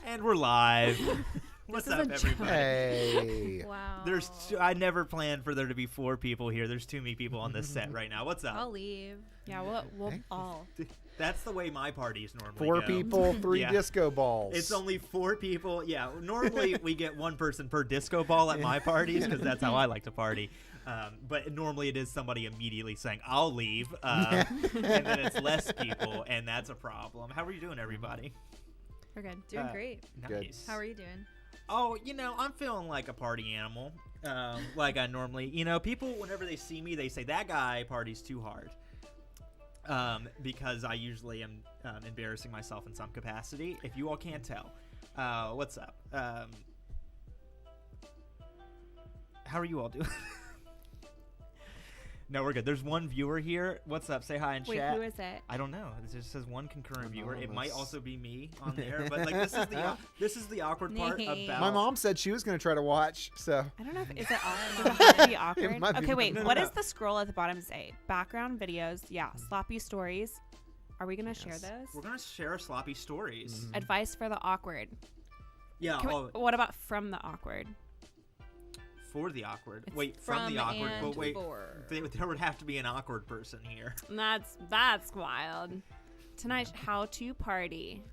And we're live. What's up, everybody? Hey. Wow. I never planned for there to be 4 people here. There's too many people on this set right now. What's up? I'll leave. Yeah, we'll all. That's the way my parties normally 4 go. people, 3 Yeah. disco balls. It's only 4 people. Yeah, normally we get 1 person per disco ball at my parties because that's how I like to party. But normally it is somebody immediately saying, I'll leave. And then it's less people, and that's a problem. How are you doing, everybody? We're good. Doing great. Good. Nice. How are you doing? Oh, I'm feeling like a party animal. Like I normally, people, whenever they see me, they say, that guy parties too hard. Because I usually am embarrassing myself in some capacity. If you all can't tell. What's up? How are you all doing? No, we're good. There's 1 viewer here. What's up? Say hi in Wait, chat. who is it? I don't know. It just says 1 concurrent viewer. It might Anonymous. also be me on there, but like this is the awkward part Nee. about. My mom said she was going to try to watch, so. I don't know if is it awkward. Does it have to be awkward? might be- Okay, wait. No, What no. does the scroll at the bottom say? Background videos. Yeah. Sloppy stories. Are we gonna share Yes. those? We're gonna share sloppy stories. Advice for the awkward. Yeah. Can we- what about from the awkward? For the awkward. It's Wait, from the awkward. and But wait, for. there would have to be an awkward person here. That's wild. Tonight's how to party.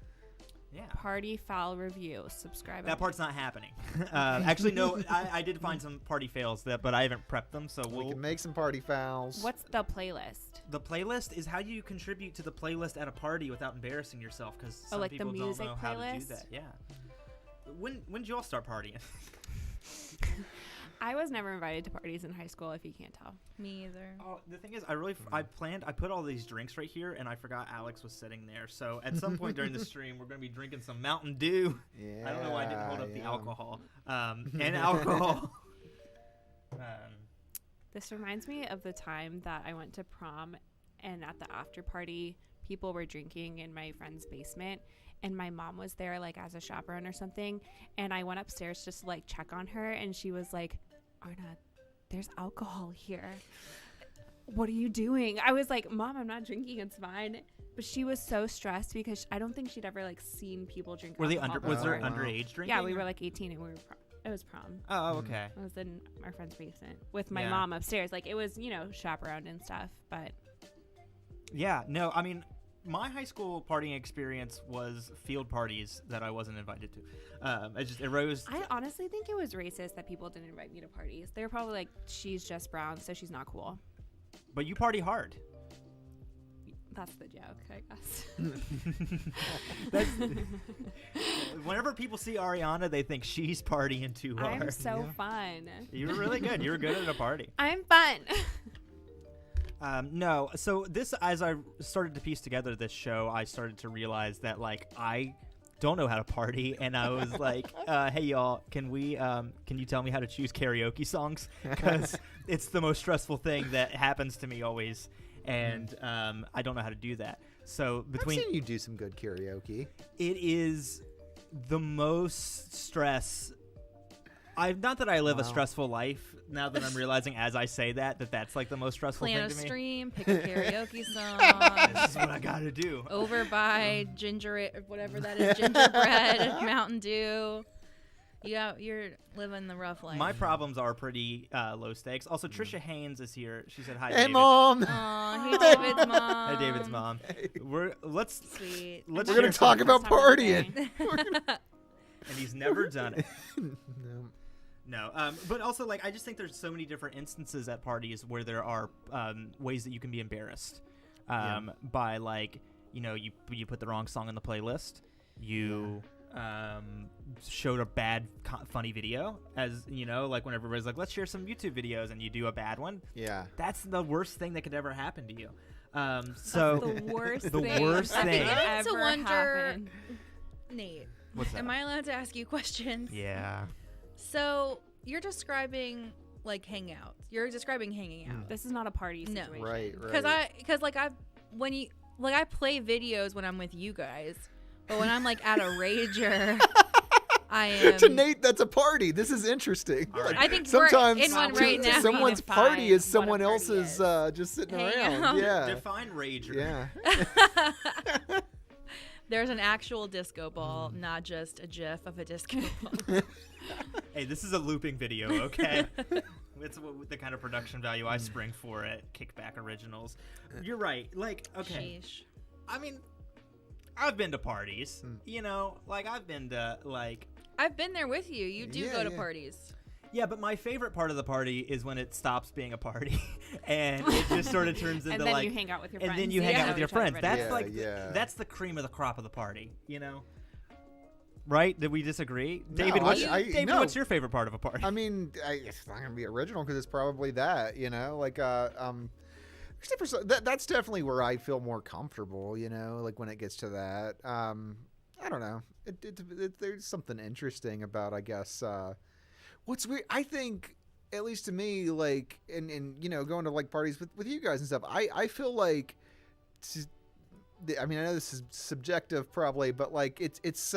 Yeah. Party foul review. Subscribe. That part's not happening. Actually, no. I did find some party fails but I haven't prepped them, so We can make some party fouls. What's the playlist? The playlist is how you contribute to the playlist at a party without embarrassing yourself, because some like the people don't music know how to do playlist? that. Yeah. When did you all start partying? I was never invited to parties in high school, if you can't tell. Me either. Oh, the thing is, I put all these drinks right here, and I forgot Alex was sitting there. So at some point during the stream, we're going to be drinking some Mountain Dew. Yeah, I don't know why I didn't hold up the yeah. alcohol. And alcohol. This reminds me of the time that I went to prom, and at the after party, people were drinking in my friend's basement, and my mom was there like as a chaperone or something, and I went upstairs just to like check on her, and she was like, Arna, there's alcohol here. What are you doing? I was like, Mom, I'm not drinking, it's fine. But she was so stressed because I don't think she'd ever like seen people drink Were they alcohol was there before. underage drinking? Yeah, we were like 18 and it was prom. Oh, okay. I was in our friend's basement with my Yeah. mom upstairs. Like it was, chaperoned and stuff, but Yeah, no, I mean, my high school partying experience was field parties that I wasn't invited to. It rose. I honestly think it was racist that people didn't invite me to parties. They were probably like, she's just brown, so she's not cool. But you party hard. That's the joke, I guess. Whenever people see Ariana, they think she's partying too hard. I'm so fun. You were really good. You were good at a party. I'm fun. No, so as I started to piece together this show, I started to realize that I don't know how to party, and I was like, "Hey y'all, can you tell me how to choose karaoke songs? Because it's the most stressful thing that happens to me always, and I don't know how to do that." So I've seen you do some good karaoke. it is the most stress. Not that I live a Wow. stressful life. Now that I'm realizing as I say that's like the most stressful Plan a thing to me. stream, pick a karaoke song. This is what I gotta do. Over by whatever that is, gingerbread, Mountain Dew. You're living the rough life. My problems are pretty low stakes. Also, Trisha Haynes is here. She said hi. Hey, David. Mom. Aw, hey David's mom. Hey, David's mom. Let's Sweet. let's We're going share to talk some- about That's how we're partying. And he's never done it. No. No, but also I just think there's so many different instances at parties where there are ways that you can be embarrassed by you put the wrong song on the playlist, you showed a bad funny video, as like when everybody's like, let's share some YouTube videos, and you do a bad one. Yeah. That's the worst thing that could ever happen to you. The worst The thing. worst that could thing. I like to ever wonder- happen. Nate, What's that? am I allowed to ask you questions? Yeah. So you're describing hangouts. You're describing hanging out. This is not a party No. situation. Right. Because I play videos when I'm with you guys, but when I'm at a rager, I am. To Nate, that's a party. This is interesting. All right. I think Sometimes we're in one to- right to now. someone's Define party is what a someone party else's is. just sitting Hang around. out. Yeah. Define rager. Yeah. There's an actual disco ball, not just a gif of a disco ball. Hey, this is a looping video, okay? It's the kind of production value I spring for at Kickback Originals. You're right. Like, okay. Sheesh. I mean, I've been to parties. You know, like I've been to like. I've been there with you. You do go to parties. Yeah, but my favorite part of the party is when it stops being a party and it just sort of turns into and then like. you hang out with your friends. And then you hang out with your friends. That's Yeah, that's the cream of the crop of the party. You know. Right? Did we disagree? No, David, David, no. what's your favorite part of a party? I mean, it's not gonna be original because it's probably that, you know, like except for that's definitely where I feel more comfortable, you know, like when it gets to that. I don't know. There's something interesting about, I guess. What's weird? I think, at least to me, like, and you know, going to like parties with you guys and stuff. I feel like. I mean, I know this is subjective probably, but like it's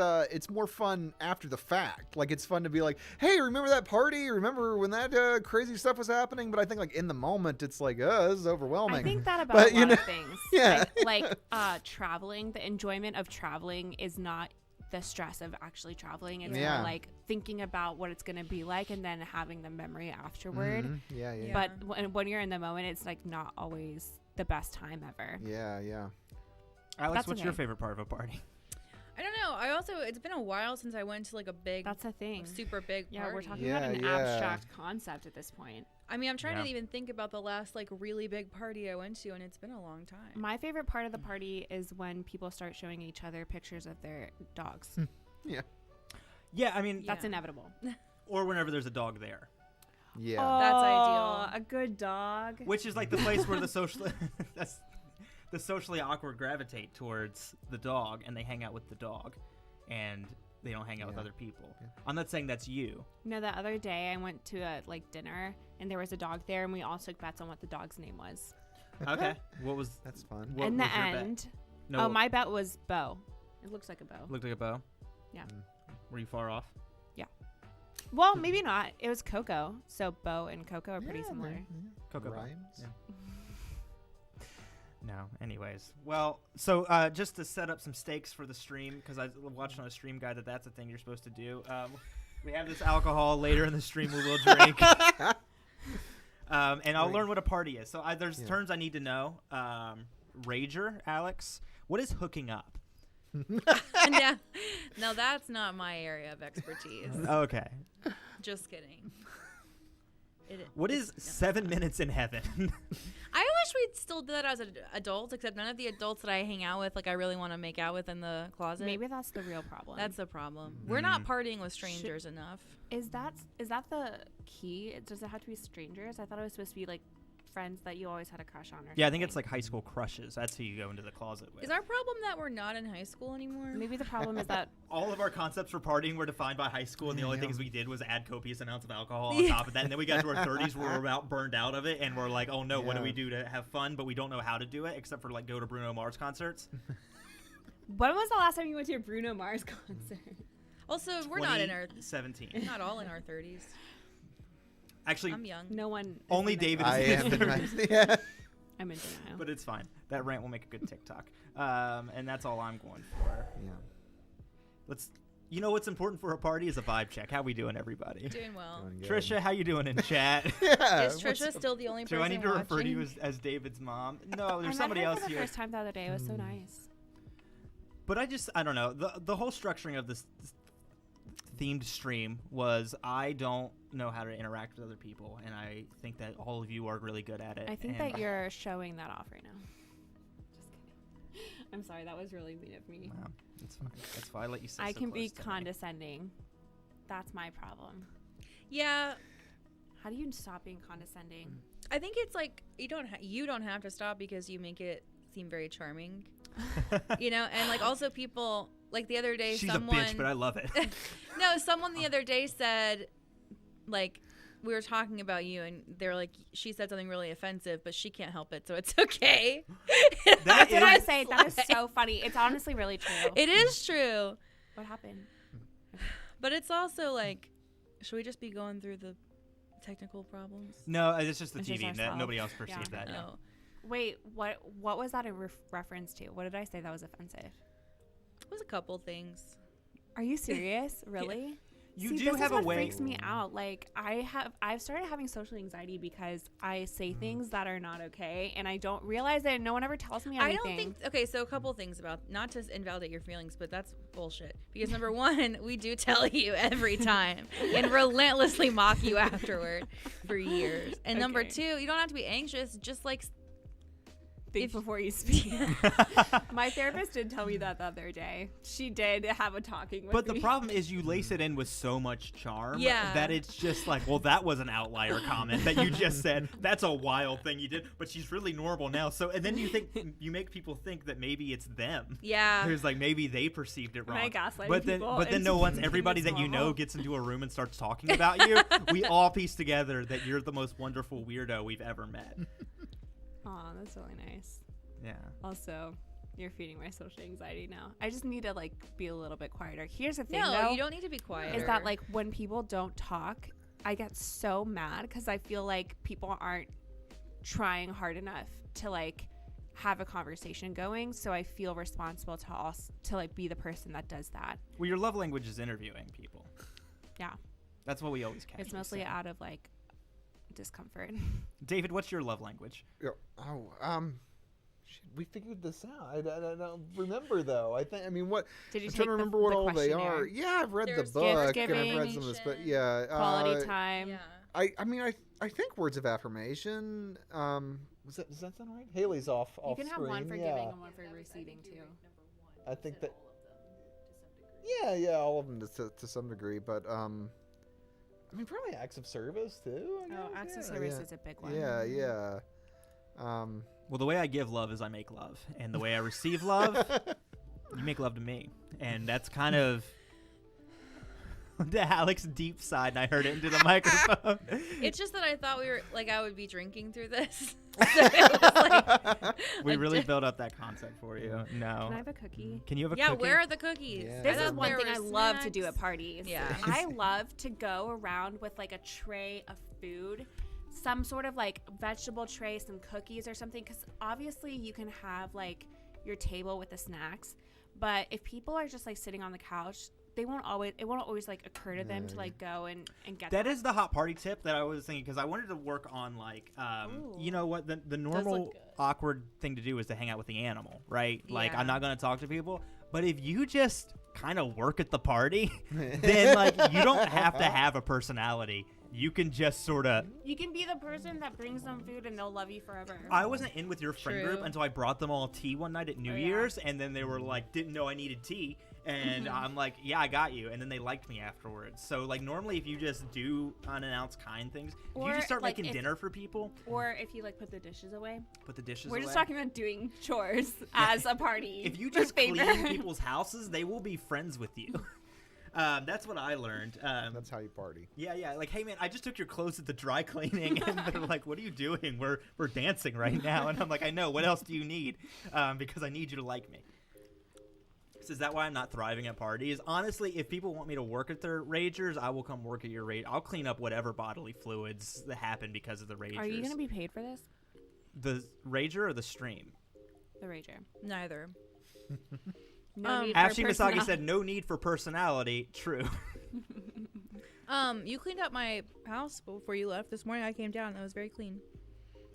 more fun after the fact. Like it's fun to be like, hey, remember that party? Remember when that crazy stuff was happening? But I think like in the moment, it's like, this is overwhelming. I think that about a lot of things. Yeah. Like traveling, the enjoyment of traveling is not the stress of actually traveling. It's more like thinking about what it's going to be like and then having the memory afterward. Mm-hmm. Yeah. But when you're in the moment, it's like not always the best time ever. Yeah. Alex, what's your favorite part of a party? I don't know. It's been a while since I went to like a big. That's a thing. Super big party. Yeah, we're talking about an abstract concept at this point. I mean, I'm trying to even think about the last like really big party I went to, and it's been a long time. My favorite part of the party is when people start showing each other pictures of their dogs. Yeah, I mean that's inevitable. Or whenever there's a dog there. Yeah. Oh, that's ideal. A good dog. Which is like the place where the socially awkward gravitate towards the dog, and they hang out with the dog, and they don't hang out with other people. I'm not saying that's you. No, the other day I went to a dinner, and there was a dog there, and we all took bets on what the dog's name was. Okay. What was? That's fun. What In was the your bet? end, No. my bet was Bo. It looks like a bow. Looked like a bow. Yeah. Were you far off? Well, maybe not. It was Coco, so Bo and Coco are pretty similar. Cocoa Rhymes. Yeah. No. Anyways, well, so just to set up some stakes for the stream, because I watched on a stream guide that's a thing you're supposed to do. We have this alcohol later in the stream we will drink, and I'll learn what a party is. So there's terms I need to know. Rager, Alex, what is hooking up? Yeah. No, that's not my area of expertise. Okay. Just kidding. What is 7 minutes in heaven? I wish we'd still do that as adults, except none of the adults that I hang out with, like I really want to make out with in the closet. Maybe that's the real problem. That's the problem. We're not partying with strangers enough. Is that the key? Does it have to be strangers? I thought it was supposed to be like friends that you always had a crush on. Yeah, I think it's like high school crushes. That's who you go into the closet with. Is our problem that we're not in high school anymore? Maybe the problem is that all of our concepts for partying were defined by high school, and the only things we did was add copious amounts of alcohol on top of that. And then we got to our 30s where we're about burned out of it, and we're like, oh no, what do we do to have fun? But we don't know how to do it, except for like go to Bruno Mars concerts. When was the last time you went to a Bruno Mars concert? Also, we're not in our 17. not all in our 30s. Actually, I'm young. No one. only David is I in am his in 30s. yeah. I'm in denial. But it's fine. That rant will make a good TikTok. And that's all I'm going for. Yeah. You know what's important for a party is a vibe check. How we doing, everybody? Doing well. Doing good. Trisha, how you doing in chat? Yeah. Is Trisha still the only person Do I need to refer to you watching? as David's mom? No, there's I somebody met her else for the here. first time the other day. It was so nice. But I don't know. The whole structuring of this themed stream was I don't know how to interact with other people, and I think that all of you are really good at it. I think and that you're showing that off right now. Just kidding. I'm sorry, that was really mean of me. Wow, that's fine. That's fine. I let you say I so can be close to me. condescending. That's my problem. Yeah, How do you stop being condescending? I think it's like you don't have to stop because you make it seem very charming. You know, and like also people like the other day She's someone a bitch, but I love it. No, someone the other day said, like, we were talking about you, and they were like, she said something really offensive, but she can't help it, so it's okay. That Did I is- say that is so funny? It's honestly really true. It is true, What happened? but it's also like, should we just be going through the technical problems? No, it's just the It's just TV. ourselves. Nobody else perceived Yeah. that. Yeah. No. Wait, what was that a reference to? What did I say that was offensive? It was a couple things. Are you serious? Really? You See, do this have is what a way. freaks me out. Like I've started having social anxiety because I say things that are not okay, and I don't realize it. And no one ever tells me anything. I don't think. Okay, so a couple things about, not to invalidate your feelings, but that's bullshit. Because number one, we do tell you every time and relentlessly mock you afterward for years. And number Okay. two, you don't have to be anxious. Just like think before you speak. My therapist did tell me that the other day. She did have a talking with But me. the problem is you lace it in with so much charm Yeah. that it's just like, well, that was an outlier comment that you just said. That's a wild thing you did, but she's really normal now. So, and then you make people think that maybe it's them. Yeah. Who's like, maybe they perceived it wrong. Am I gaslighting but then, people but then into no, once thinking everybody it's that you know normal? gets into a room and starts talking about you, we all piece together that you're the most wonderful weirdo we've ever met. Aw, that's really nice. Yeah. Also, you're feeding my social anxiety now. I just need to like be a little bit quieter. Here's the thing, No, though, you don't need to be quiet. is that like when people don't talk, I get so mad because I feel like people aren't trying hard enough to like have a conversation going. So I feel responsible to like be the person that does that. Well, your love language is interviewing people. Yeah, That's what we always catch. it's mostly out of like discomfort. David, what's your love language? Yeah. Shit, we figured this out. I don't remember though. I mean, what? Did you I'm take trying to remember what all they questionnaire? are. Yeah, I've read There's the book and I've gift-giving, read some of this, but yeah, Quality time. Yeah. I mean, I think words of affirmation. Does that sound right? Haley's off You can have one screen, for yeah. giving and one for receiving too. I think that. Yeah, all of them to some degree, but I mean, probably acts of service too. I Oh, guess. acts of Yeah, service yeah. is a big one. Yeah. Well, the way I give love is I make love, and the way I receive love, you make love to me, and that's kind of the Alex deep side, and I heard it into the microphone. It's just that I thought I would be drinking through this. So it was like, We a really di- built up that concept for you. No. Can I have a cookie? Can you have a yeah, cookie? where are the cookies? Yeah. I This is thought one there thing I were love to do snacks. at parties. Yeah. I love to go around with like a tray of food, some sort of like vegetable tray, some cookies or something, because obviously you can have like your table with the snacks, but if people are just like sitting on the couch, it won't always like occur to them to like go and get That is the hot party tip that I was thinking, because I wanted to work on like you know what, the normal look good. awkward thing to do is to hang out with the animal, right? Like, Yeah. I'm not going to talk to people, but if you just kind of work at the party, then like you don't have to have a personality. You can just sort of. You can be the person that brings them food and they'll love you forever. I wasn't in with your friend group True. until I brought them all tea one night at New Oh, yeah. Year's, and then they were like, didn't know I needed tea, and I'm like, yeah, I got you, and then they liked me afterwards. So like normally, if you just do unannounced kind things, if you Or, just start like, making if- dinner for people, Or if you like put the dishes away. put the dishes We're away. just talking about doing chores as a party. If you for just favor. clean people's houses, they will be friends with you. That's what I learned. That's how you party. Yeah. Like, hey man, I just took your clothes at the dry cleaning, and they're like, "What are you doing? We're dancing right now." And I'm like, "I know. What else do you need? Because I need you to like me." So is that why I'm not thriving at parties? Honestly, if people want me to work at their ragers, I will come work at your rage. I'll clean up whatever bodily fluids that happen because of the ragers. Are you going to be paid for this? the rager or the stream? The Rager. Neither. No need for Ashley Misagi personality. said, "No need for personality." True. You cleaned up my house before you left this morning. I came down and it was very clean.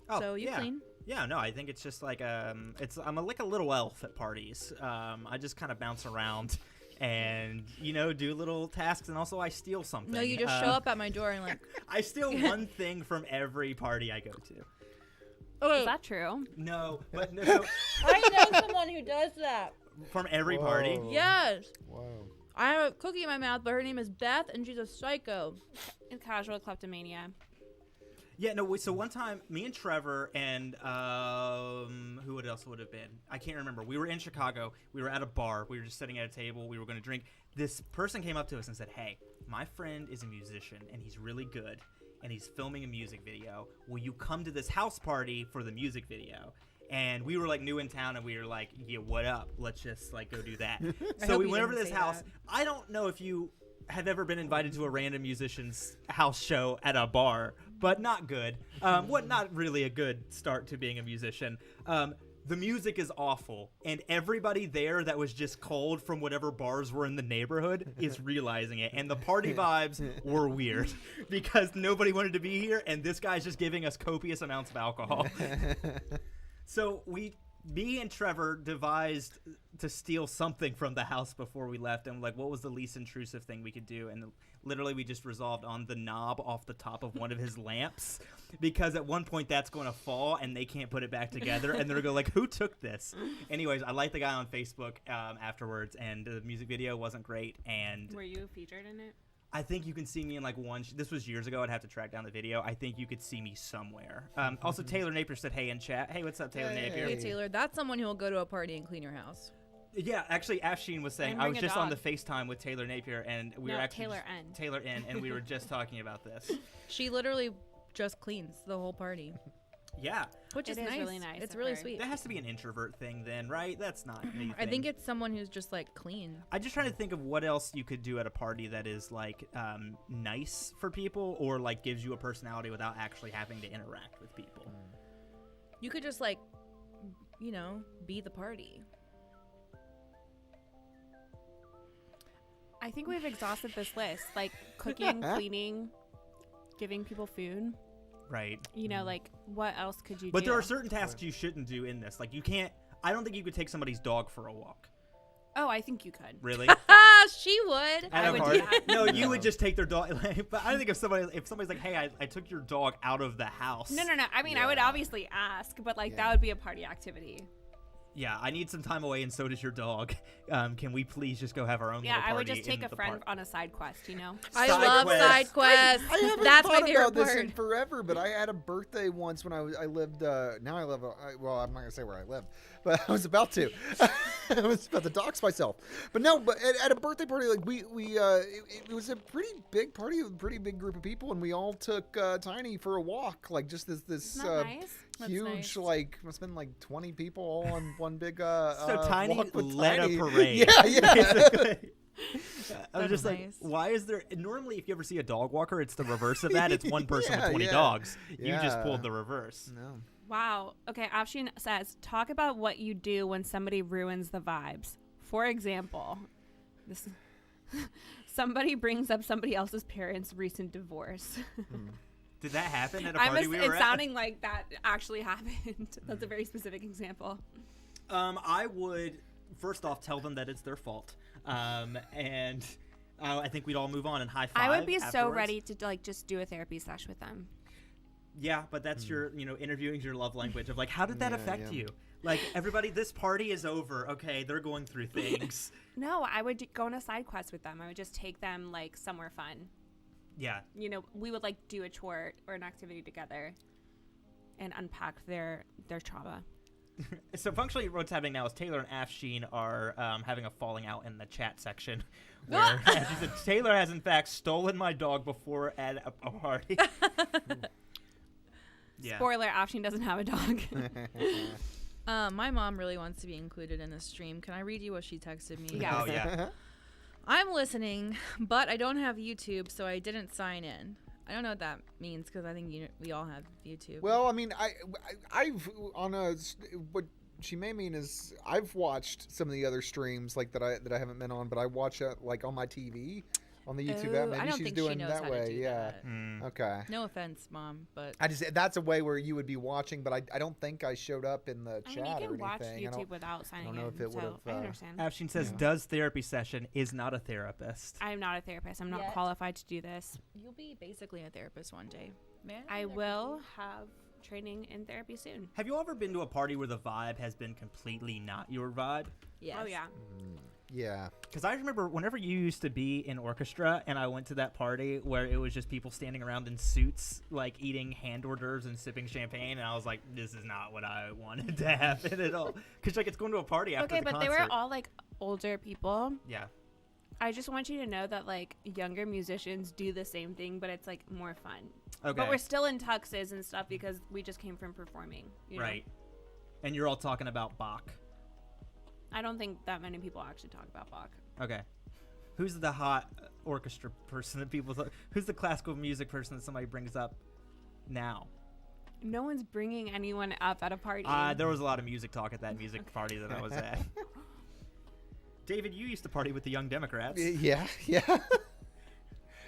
Oh, So you yeah. clean. Yeah, no, I think it's just like I'm like a little elf at parties. I just kind of bounce around and do little tasks, and also I steal something. No, you just show up at my door and like. I steal one thing from every party I go to. Is that true? No, but no, so I know someone who does that. from every party. Whoa. Yes. Wow. I have a cookie in my mouth, but her name is Beth, and she's a psycho. In casual kleptomania. Yeah, no. So one time, me and Trevor and who else would have been? I can't remember. We were in Chicago. We were at a bar. We were just sitting at a table. We were going to drink. This person came up to us and said, "Hey, my friend is a musician, and he's really good, and he's filming a music video. Will you come to this house party for the music video?" And we were like new in town, and we were like, "Yeah, what up? Let's just like go do that." So hope we you went over to didn't this say house. that. I don't know if you have ever been invited to a random musician's house show at a bar, but not good. Not really a good start to being a musician. the music is awful, and everybody there that was just cold from whatever bars were in the neighborhood is realizing it, and the party vibes were weird because nobody wanted to be here, and this guy's just giving us copious amounts of alcohol. So me and Trevor devised to steal something from the house before we left, and like, what was the least intrusive thing we could do? And literally we just resolved on the knob off the top of one of his lamps, because at one point that's going to fall and they can't put it back together, and they're going to go like, who took this? Anyways, I liked the guy on Facebook afterwards, and the music video wasn't great. And Were you featured in it? I think you can see me in like one. This was years ago. I'd have to track down the video. I think you could see me somewhere. Also, Taylor Napier said, "Hey," in chat. Hey, what's up, Taylor Napier? Hey, Taylor, that's someone who will go to a party and clean your house. Yeah, actually, Afshin was saying And I bring was a just on the dog. FaceTime with Taylor Napier, and we No, were actually Taylor N. Taylor N, and we were just talking about this. She literally just cleans the whole party, Yeah, which is It is nice. really nice It's of really her. sweet. that has to be an introvert thing, then, right? That's not anything. I think it's someone who's just like clean. I'm just trying to think of what else you could do at a party that is like nice for people, or like gives you a personality without actually having to interact with people. You could just like, be the party. I think we've exhausted this list. Like cooking, cleaning, giving people food. Right. Like what else could you do? But there are certain tasks you shouldn't do in this. Like you can't. I don't think you could take somebody's dog for a walk. Oh, I think you could. Really? She would. At I a would party? do that. No, you would just take their dog. But I think if somebody's like, "Hey, I took your dog out of the house." No. I mean, I would Yeah. obviously ask, but like Yeah. that would be a party activity. Yeah, I need some time away, and so does your dog. Can we please just go have our own Yeah, little I would party just take in a the friend park? on a side quest, I Side love quest. side quests. I haven't That's my thought favorite about this in part. forever, but I had a birthday once when I lived. Now I live. Well, I'm not gonna say where I live, but I was about to. I was about to dox myself. But no, but at a birthday party, like it was a pretty big party with a pretty big group of people, and we all took Tiny for a walk, like just this Isn't that nice? That's huge, nice. like must have been like 20 people all on one big Tiny walk with led Tiny. a parade. Yeah. Basically. I was That's just nice. like, why is there? Normally, if you ever see a dog walker, it's the reverse of that. It's one person Yeah, with 20 yeah. dogs. You just Yeah. pulled the reverse. No. Wow. Okay, Afshin says, talk about what you do when somebody ruins the vibes. For example, this somebody brings up somebody else's parents' recent divorce. Did that happen at a party we were it's at? sounding like that actually happened. That's a very specific example. I would first off tell them that it's their fault, and I think we'd all move on and high five. I would be so afterwards. ready to like just do a therapy sesh with them. Yeah, but that's your, interviewing's your love language of like, how did that Yeah, affect yeah. you? Like, everybody, this party is over. Okay, they're going through things. No, I would go on a side quest with them. I would just take them like somewhere fun. Yeah. We would like do a chore or an activity together and unpack their trauma. So functionally, what's happening now is Taylor and Afshin are having a falling out in the chat section. Where she said, Taylor has in fact stolen my dog before at a party. Yeah. Spoiler, Afshin doesn't have a dog. My mom really wants to be included in this stream. Can I read you what she texted me? Yeah. Oh yeah. I'm listening, but I don't have YouTube, so I didn't sign in. I don't know what that means because I think we all have YouTube. Well, I mean, I've on a what she may mean is I've watched some of the other streams like that I haven't been on, but I watch like on my TV on the YouTube app. Oh, Maybe I don't she's think doing she knows that how way. to do Yeah. that. Okay. No offense, Mom, but That's a way where you would be watching, but I don't think I showed up in the I chat mean, you or can watch anything. YouTube without signing know in, if it so would've, I understand. Afshin says, does therapy session, is not a therapist. I'm not a therapist. I'm not Yet. qualified to do this. you'll be basically a therapist one day. Man, I will have training in therapy soon. Have you ever been to a party where the vibe has been completely not your vibe? Yes. Oh, yeah. Yeah. Because I remember whenever you used to be in orchestra and I went to that party where it was just people standing around in suits, like eating hand hors d'oeuvres and sipping champagne, and I was like, this is not what I wanted to happen at all. Because like it's going to a party after Okay, the but concert. they were all like older people. Yeah. I just want you to know that like younger musicians do the same thing, but it's like more fun. Okay. But we're still in tuxes and stuff because we just came from performing. You know? Right. And you're all talking about Bach. I don't think that many people actually talk about Bach. Okay. Who's the hot orchestra person that people who's the classical music person that somebody brings up now? No one's bringing anyone up at a party. There was a lot of music talk at that music party that I was at. David, you used to party with the Young Democrats. Yeah.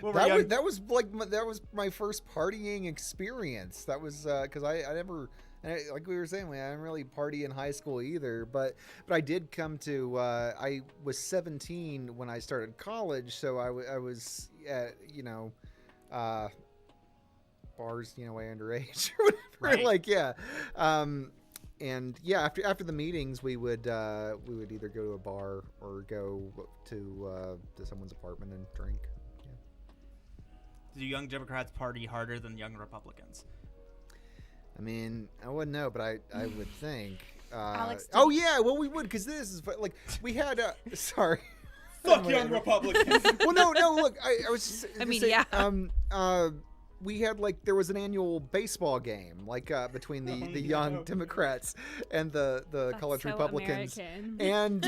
That was my first partying experience. That was because I never, like we were saying, I didn't really party in high school either. But I did come to. I was 17 when I started college, so I was at bars, way underage or whatever. Right. And after the meetings, we would either go to a bar or go to someone's apartment and drink. Do Young Democrats party harder than Young Republicans? I mean, I wouldn't know, but I would think. Alex, well, we would, because this is like we had. Sorry. Fuck Young Republicans. Well, no. Look, I was. Just, I mean, saying, yeah. We had there was an annual baseball game between the Young Democrats and the That's college so Republicans, American. and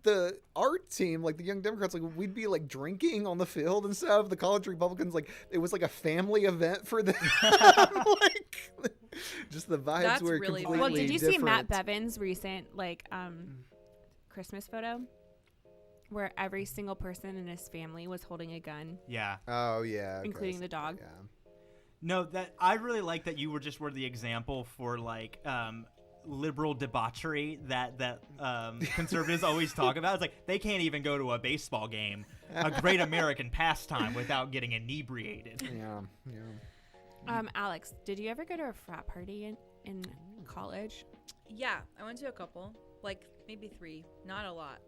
the art team, the Young Democrats, we'd be drinking on the field and stuff. The college Republicans, it was a family event for them. Just the vibes That's were really completely Well, did you see different. Matt Bevan's recent Christmas photo where every single person in his family was holding a gun, Yeah. Oh yeah, okay. including the dog? Yeah. No, that I really like that you were the example for liberal debauchery that conservatives always talk about. It's they can't even go to a baseball game, a great American pastime, without getting inebriated. Yeah. Alex, did you ever go to a frat party in college? Yeah, I went to a couple, maybe 3, not a lot.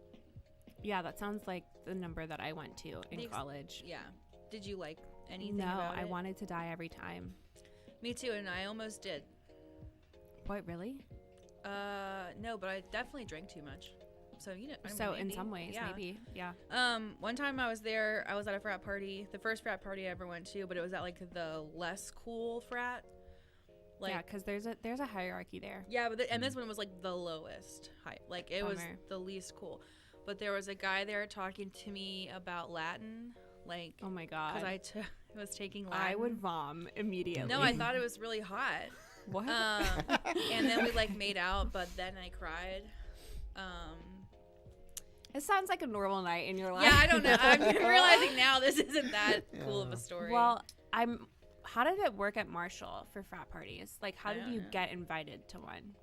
Yeah, that sounds like the number that I went to in college. Yeah. Did you like anything No, about I it? wanted to die every time. Me too, and I almost did. What, really? No, but I definitely drank too much. So, So in maybe. some ways, Yeah. maybe. Yeah. One time I was there, I was at a frat party, the first frat party I ever went to, but it was at the less cool frat. Yeah, because there's a hierarchy there. Yeah, but and this one was the lowest height. It was Bummer. the least cool. But there was a guy there talking to me about Latin, Oh my god. because I was taking Latin. I would vom immediately. No, I thought it was really hot. What? And then we made out, but then I cried. It sounds like a normal night in your life. Yeah, I don't know. I'm realizing now this isn't that cool of a story. Well, how did it work at Marshall for frat parties? How I did don't you know. get invited to one?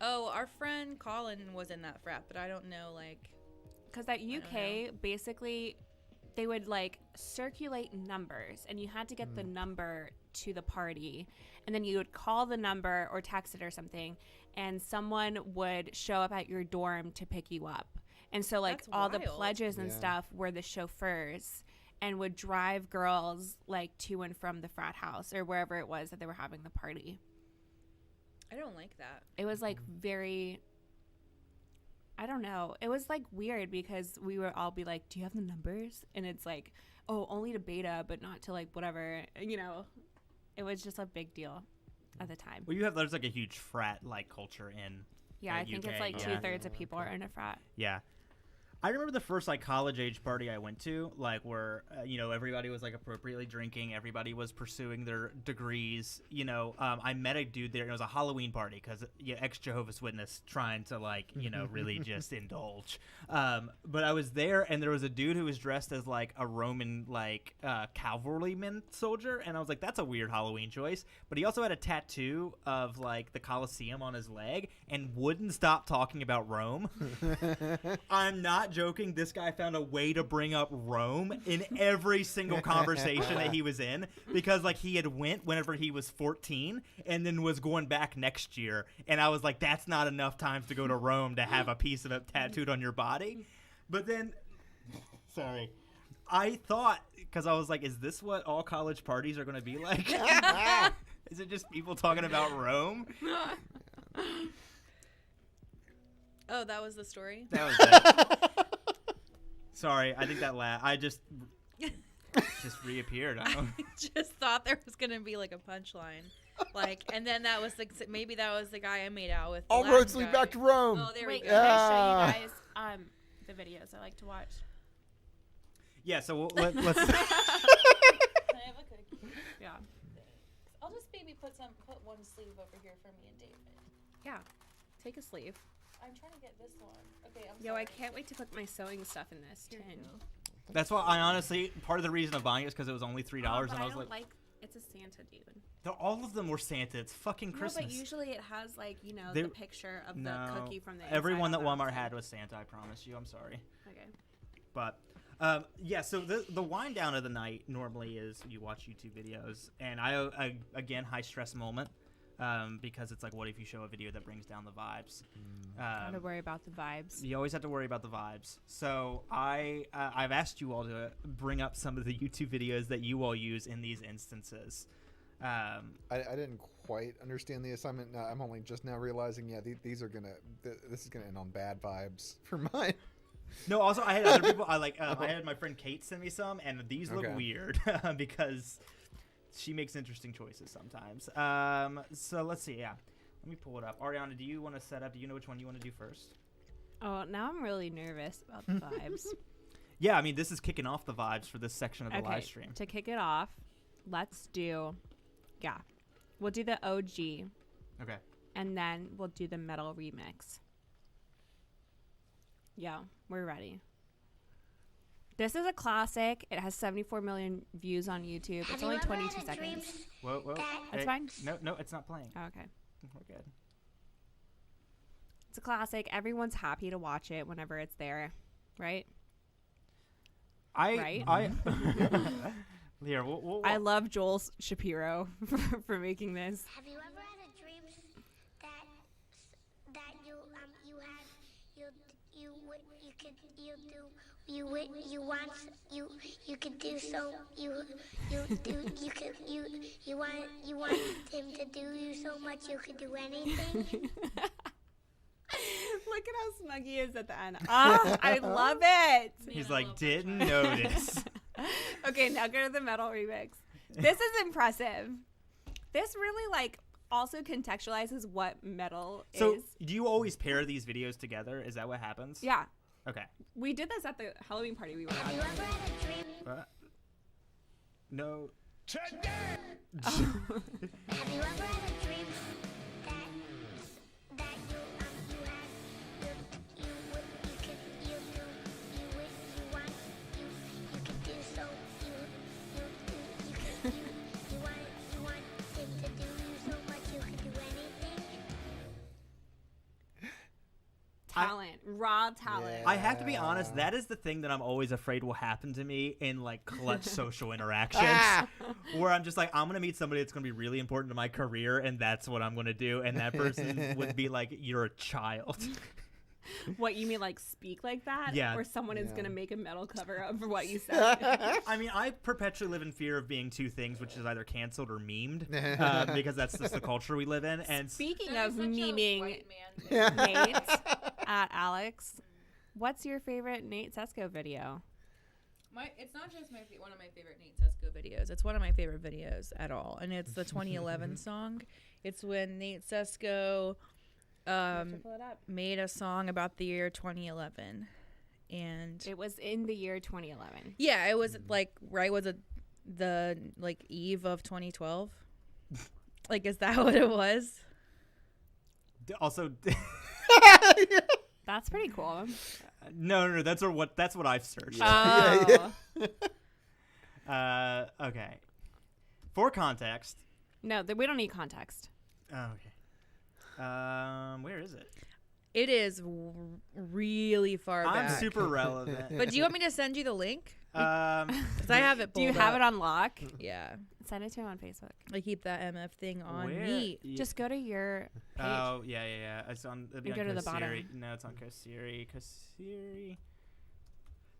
Oh, our friend Colin was in that frat, but I don't know, Because at don't UK, basically, they would circulate numbers, and you had to get the number to the party, and then you would call the number or text it or something, and someone would show up at your dorm to pick you up. And so That's all the wild. pledges and Yeah. stuff were the chauffeurs and would drive girls to and from the frat house or wherever it was that they were having the party. I don't like that. It was very, I don't know. It was weird because we would all be do you have the numbers? And it's oh, only to beta, but not to whatever, It was just a big deal at the time. Well, there's a huge frat culture in. Yeah, I think UK, it's yeah. 2/3 of people are in a frat. Yeah. I remember the first college age party I went to, where everybody was appropriately drinking, everybody was pursuing their degrees. I met a dude there. It was a Halloween party because ex Jehovah's Witness trying to really just indulge. But I was there, and there was a dude who was dressed as a Roman cavalryman soldier, and I was like, that's a weird Halloween choice. But he also had a tattoo of the Colosseum on his leg, and wouldn't stop talking about Rome. I'm not joking. This guy found a way to bring up Rome in every single conversation that he was in, because he had went whenever he was 14 and then was going back next year, and I was like, that's not enough times to go to Rome to have a piece of it tattooed on your body. But then sorry, I thought, because I was like, is this what all college parties are going to be like? Is it just people talking about Rome? Oh, that was the story? That was it. Sorry, I think that I just reappeared. I don't. I just thought there was going to be a punchline. And then that was maybe that was the guy I made out with. the All Latin roads lead guy. back to Rome. Oh, there Wait, we can go. I show you guys the videos I like to watch? Yeah, so let's. Can I have a cookie? Yeah. I'll just maybe put one sleeve over here for me and David? Yeah. Take a sleeve. I'm trying to get this one. Okay, I'm Yo, sorry. I can't wait to put my sewing stuff in this tin. That's why I honestly, part of the reason of buying it is because it was only $3, But and I was don't like, it's a Santa dude. all of them were Santa. It's fucking Christmas. No, but usually it has They- the picture of the cookie from the everyone that inside on the Walmart outside. had was Santa. I promise you. I'm sorry, Okay. but yeah. So the wind down of the night normally is you watch YouTube videos, and I again high stress moment. Because it's like, what if you show a video that brings down the vibes? Gotta worry about the vibes. You always have to worry about the vibes. So I've asked you all to bring up some of the YouTube videos that you all use in these instances. I didn't quite understand the assignment. No, I'm only just now realizing. Yeah, these are gonna. This is gonna end on bad vibes for mine. No, also I had other people. I had my friend Kate send me some, and these look Okay. weird because she makes interesting choices sometimes. So let's see. Yeah, let me pull it up. Ariana, do you want to set up? Do you know which one you want to do first? Oh, now I'm really nervous about the vibes. Yeah, I mean, this is kicking off the vibes for this section of the live stream. To kick it off, let's do, we'll do the OG, Okay. and then we'll do the metal remix. Yo, we're ready. This is a classic. It has 74 million views on YouTube. It's only 22 seconds. Whoa. That's fine. No, it's not playing. Oh, okay. We're good. It's a classic. Everyone's happy to watch it whenever it's there, right? Right? Here, we'll I love Joel Shapiro for making this. Have you ever had a dream that you want him to do you so much you could do anything? Look at how smug he is at the end. Ah, I love it. He's like, didn't notice. Okay, now go to the metal remix. This is impressive. This really also contextualizes what metal So, is. do you always pair these videos together? Is that what happens? Yeah, Okay. we did this at the Halloween party we were Have at. you ever had a dream? No. Have you ever had a dream that you could do so you want him to do you so much you could do anything? Talent, raw talent. I have to be honest, that is the thing that I'm always afraid will happen to me in clutch social interactions where I'm just like, I'm going to meet somebody that's going to be really important to my career and that's what I'm going to do. And that person would be like, you're a child. What, you mean speak like that? Yeah. Or someone is Yeah. going to make a metal cover of what you said? I mean, I perpetually live in fear of being two things, which is either canceled or memed because that's just the culture we live in. And Speaking That of is such a memeing white man thing. Nate at Alex, what's your favorite Nate Sesko video? It's not just one of my favorite Nate Sesko videos. It's one of my favorite videos at all, and it's the 2011 song. It's when Nate Sesko Pull it up. made a song about the year 2011, and It was in the year 2011. yeah, it was right was it the eve of 2012? Is that what it was? also, That's pretty cool. no, that's what I've searched. Oh. Okay. For context. No, we don't need context. Oh, okay. Where is it? It is really far I'm back. super relevant. But do you want me to send you the link? Um, Because I have it. Do you pulled have up. it on lock? Yeah, Send it to him on Facebook. I keep that MF thing on where? me. Just go to your page. Oh yeah. It's on. It'll be And on go to the Kosiri. bottom. No, it's on Kosiri.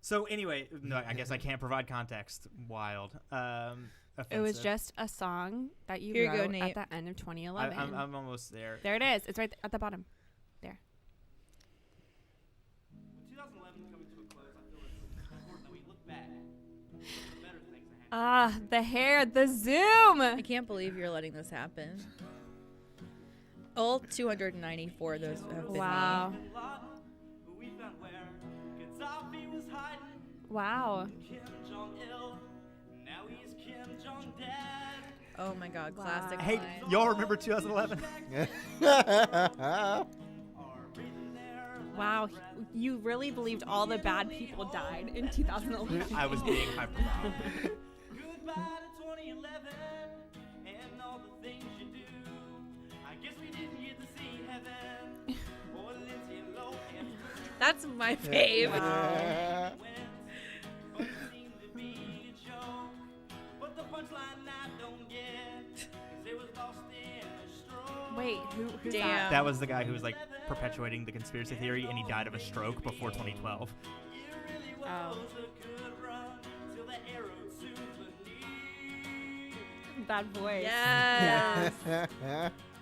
So anyway, no, I guess I can't provide context. Wild. It was Offensive. just a song that you Here you go, wrote Nate. at the end of 2011. I'm almost there. There it is. It's right at the bottom. There. 2011 coming to a close. I feel it's important that we look back. The better things that happened. Ah, the hair, the zoom. I can't believe you're letting this happen. All 294 of those have been Wow. We found where Gaddafi was hiding. Wow. Kim Jong-il. Now he's Kim Jong-dad. Oh my God, classic. Wow. Hey, line. y'all remember 2011? Wow, you really believed all the bad people died in 2011. I was being hyperbolic. Goodbye to 2011 and all the things you do. I guess we didn't get to see heaven or Lindsay Lohan. That's my fave. Wow. But it seemed to be a joke. But the punchline I don't get, 'cause it was lost in a stroke. Wait, who's Damn. that? That was the guy who was like perpetuating the conspiracy theory, and he died of a stroke before 2012. It really was Oh. a good run till the arrow to the knee. That voice. Yes.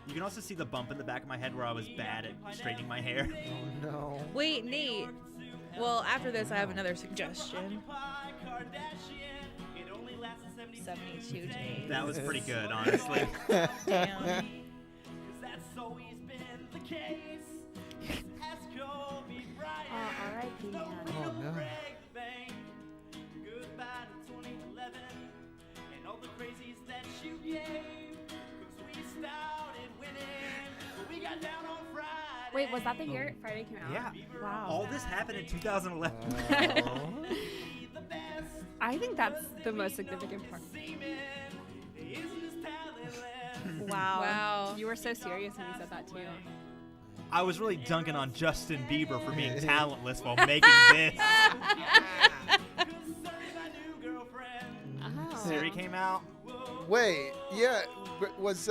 You can also see the bump in the back of my head where I was bad at straightening my hair. Oh no. Wait, Nate. Well, after this, I have another suggestion. Pie Kardashian, it only lasted 72 days. That was pretty good, honestly. Damn. 'Cause that's always been the case. Ask Kobe Bryant. R.I.P. man. Oh no. Break the bank. Goodbye to 2011 and all the crazies that you gave. 'Cause we started winning, but we got down on Friday. Wait, was that the year Friday came out? Yeah. Wow. All this happened in 2011. The best I think that's the most significant part. seaman isn't his talentless. Wow. Wow. You were so serious when you said that too. I was really dunking on Justin Bieber for being talentless while making this. 'Cause Suri's my new girlfriend. Oh. Siri came out. Wait, yeah, was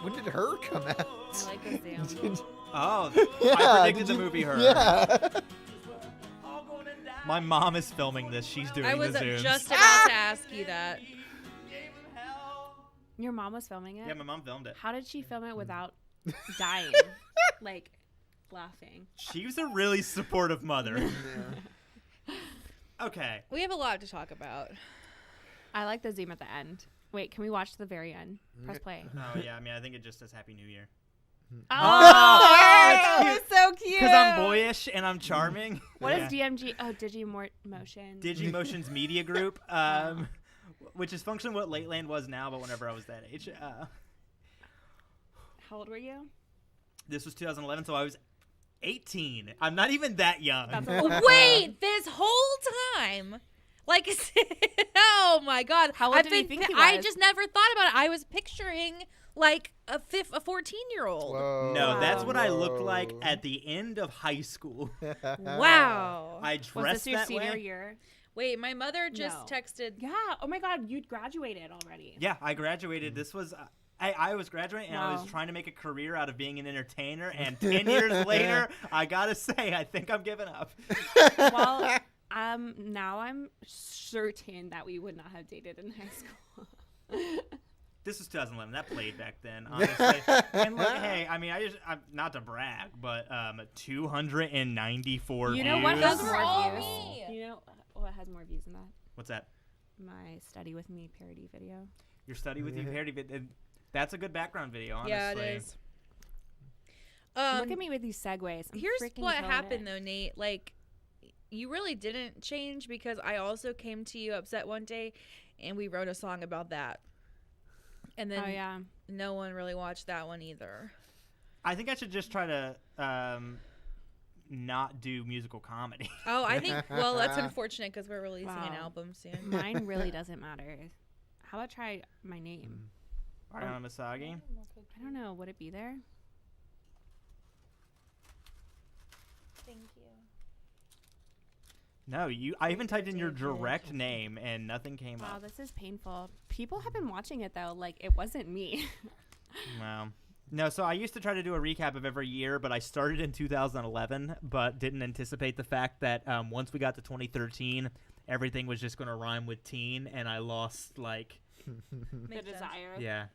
when did Her come out? I like the zoom. Oh, Yeah, I predicted did the you- movie Her. Yeah. All gonna die. My mom is filming this. She's doing I was the zooms. just about to ask you that. Gave him hell. Your mom was filming it? Yeah, my mom filmed it. How did she film it without dying? Like, laughing. She was a really supportive mother. Okay. We have a lot to talk about. I like the zoom at the end. Wait, can we watch the very end? Press play. Oh, yeah, I mean, I think it just says Happy New Year. Oh, it's it's so cute. Because I'm boyish and I'm charming. What Yeah. is DMG? Oh, Digimotion. Digimotion's media group, which is functionally what Lateland was now, but whenever I was that age. How old were you? This was 2011, so I was 18. I'm not even that young. That's a lot. Wait, this whole time. Like, oh my God. How old I've did you been- think he I was? just never thought about it. I was picturing like a 14-year-old. Whoa. No, that's what I looked Whoa. like at the end of high school. Wow. I Was dressed this your that senior way. year? Wait, my mother just No. texted. Yeah. Oh my God, you'd graduated already. Yeah, I graduated. This was I was graduating and I was Wow. trying to make a career out of being an entertainer. And 10 years later, I gotta say, I think I'm giving up. Well, now I'm certain that we would not have dated in high school. This was 2011. That played back then, honestly. And look, hey, I mean, I'm not to brag, but 294 You know views. what has Those were more all views? me. You know what has more views than that? What's that? My Study With Me parody video. Your study with you parody vid. That's a good background video, honestly. Yeah, it is. Look at me with these segues. I'm Here's freaking what killing happened it. though, Nate. Like, you really didn't change because I also came to you upset one day, and we wrote a song about that. And then Oh yeah. no one really watched that one either. I think I should just try to not do musical comedy. Oh, I think. Well, that's unfortunate because we're releasing an Wow. album soon. Mine really doesn't matter. How about try my name? Ariana Masagi. I don't know. Would it be there? Thank you. No, I even typed in your direct name and nothing came Wow, up. this is painful. People have been watching it though. Like it wasn't me. Wow. No, so I used to try to do a recap of every year, but I started in 2011, but didn't anticipate the fact that once we got to 2013, everything was just going to rhyme with teen, and I lost, like, The Makes sense. desire. yeah.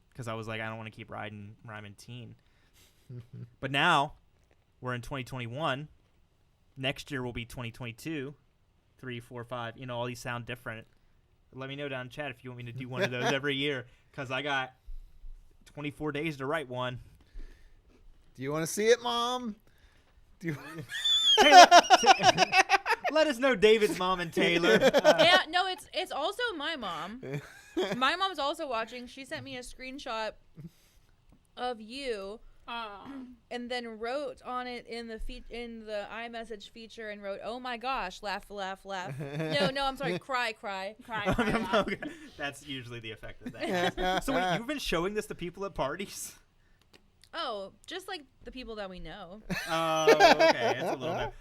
Because I was like, I don't want to keep rhyming teen. But now, we're in 2021. Next year will be 2022. 3, 4, 5. You know, all these sound different. Let me know down in chat if you want me to do one of those every year, because I got 24 days to write one. Do you want to see it, Mom? Do you... Let us know, David's mom and Taylor. Yeah, no, it's also my mom. My mom's also watching. She sent me a screenshot of you, and then wrote on it in the iMessage feature and wrote, "Oh my gosh, laugh, laugh, laugh." No, I'm sorry, cry. Cry, laugh. Okay. That's usually the effect of that. So wait, you've been showing this to people at parties? Oh, just like the people that we know. Oh, okay. That's a little bit.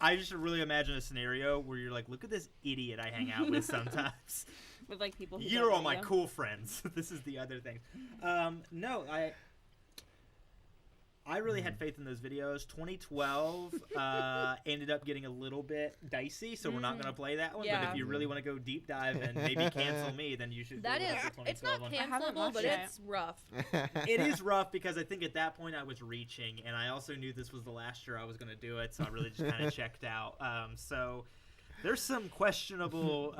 I just really imagine a scenario where you're like, look at this idiot I hang out with sometimes. With like people who You're don't all know my you. cool friends. This is the other thing. No, I really had faith in those videos. 2012 ended up getting a little bit dicey, so we're not going to play that one. But Yeah. if you really want to go deep dive and maybe cancel me, then you should. That go is, with the it's not 2012 one. haven't cancelable, watched but it. it's rough. It is rough because I think at that point I was reaching, and I also knew this was the last year I was going to do it, so I really just kind of checked out. So there's some questionable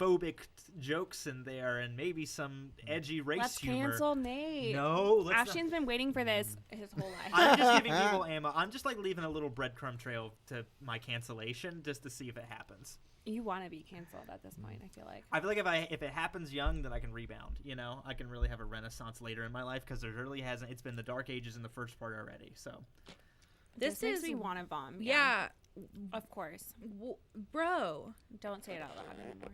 phobic jokes in there, and maybe some edgy race Let's humor. cancel Nate. No, let's not. Ashton's been waiting for this his whole life. I'm just giving people ammo. I'm just like leaving a little breadcrumb trail to my cancellation just to see if it happens. You want to be canceled at this point, I feel like. I feel like if it happens young, then I can rebound. You know, I can really have a renaissance later in my life because there really hasn't. It's been the dark ages in the first part already. So This makes is me want to vom. Yeah, Of course. bro. Don't say it out loud anymore.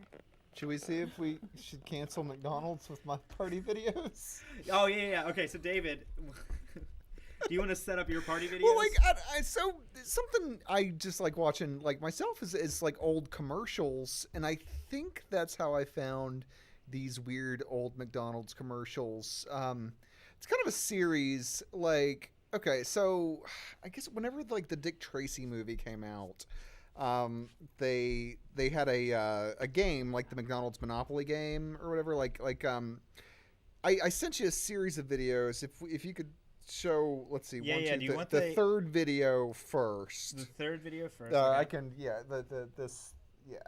Should we see if we should cancel McDonald's with my party videos? oh yeah. Okay, so David, do you want to set up your party videos? Well, like, so something I just like watching, like myself, is like old commercials, and I think that's how I found these weird old McDonald's commercials. It's kind of a series, like, okay, so I guess whenever like the Dick Tracy movie came out, they had a game like the McDonald's Monopoly game or whatever. I sent you a series of videos. If you could show, let's see, Yeah, do you want the third video first? the third video first. I can, yeah, this, yeah.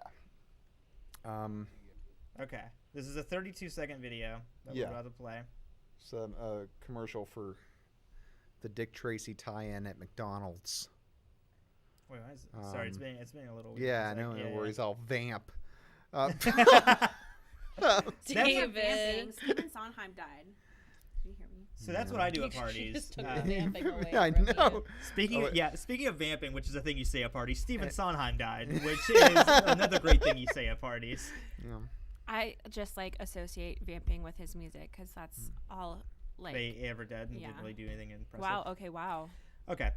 Okay, this is a 32-second video that Yeah. we're about to play. It's a commercial for the Dick Tracy tie-in at McDonald's. Wait, why is it? Sorry, it's being a little weird. Yeah, I It's know, like, where he's all vamp. David. Vamping. Stephen Sondheim died. Can you hear me? So that's what I do at She parties. just took Uh, the vamping away I from know. you. Speaking of vamping, which is a thing you say at parties, Stephen Sondheim died, which is another great thing you say at parties. Yeah. I just like associate vamping with his music because that's all like. They ever dead and yeah. didn't really do anything impressive. Wow. Okay. Wow. Okay.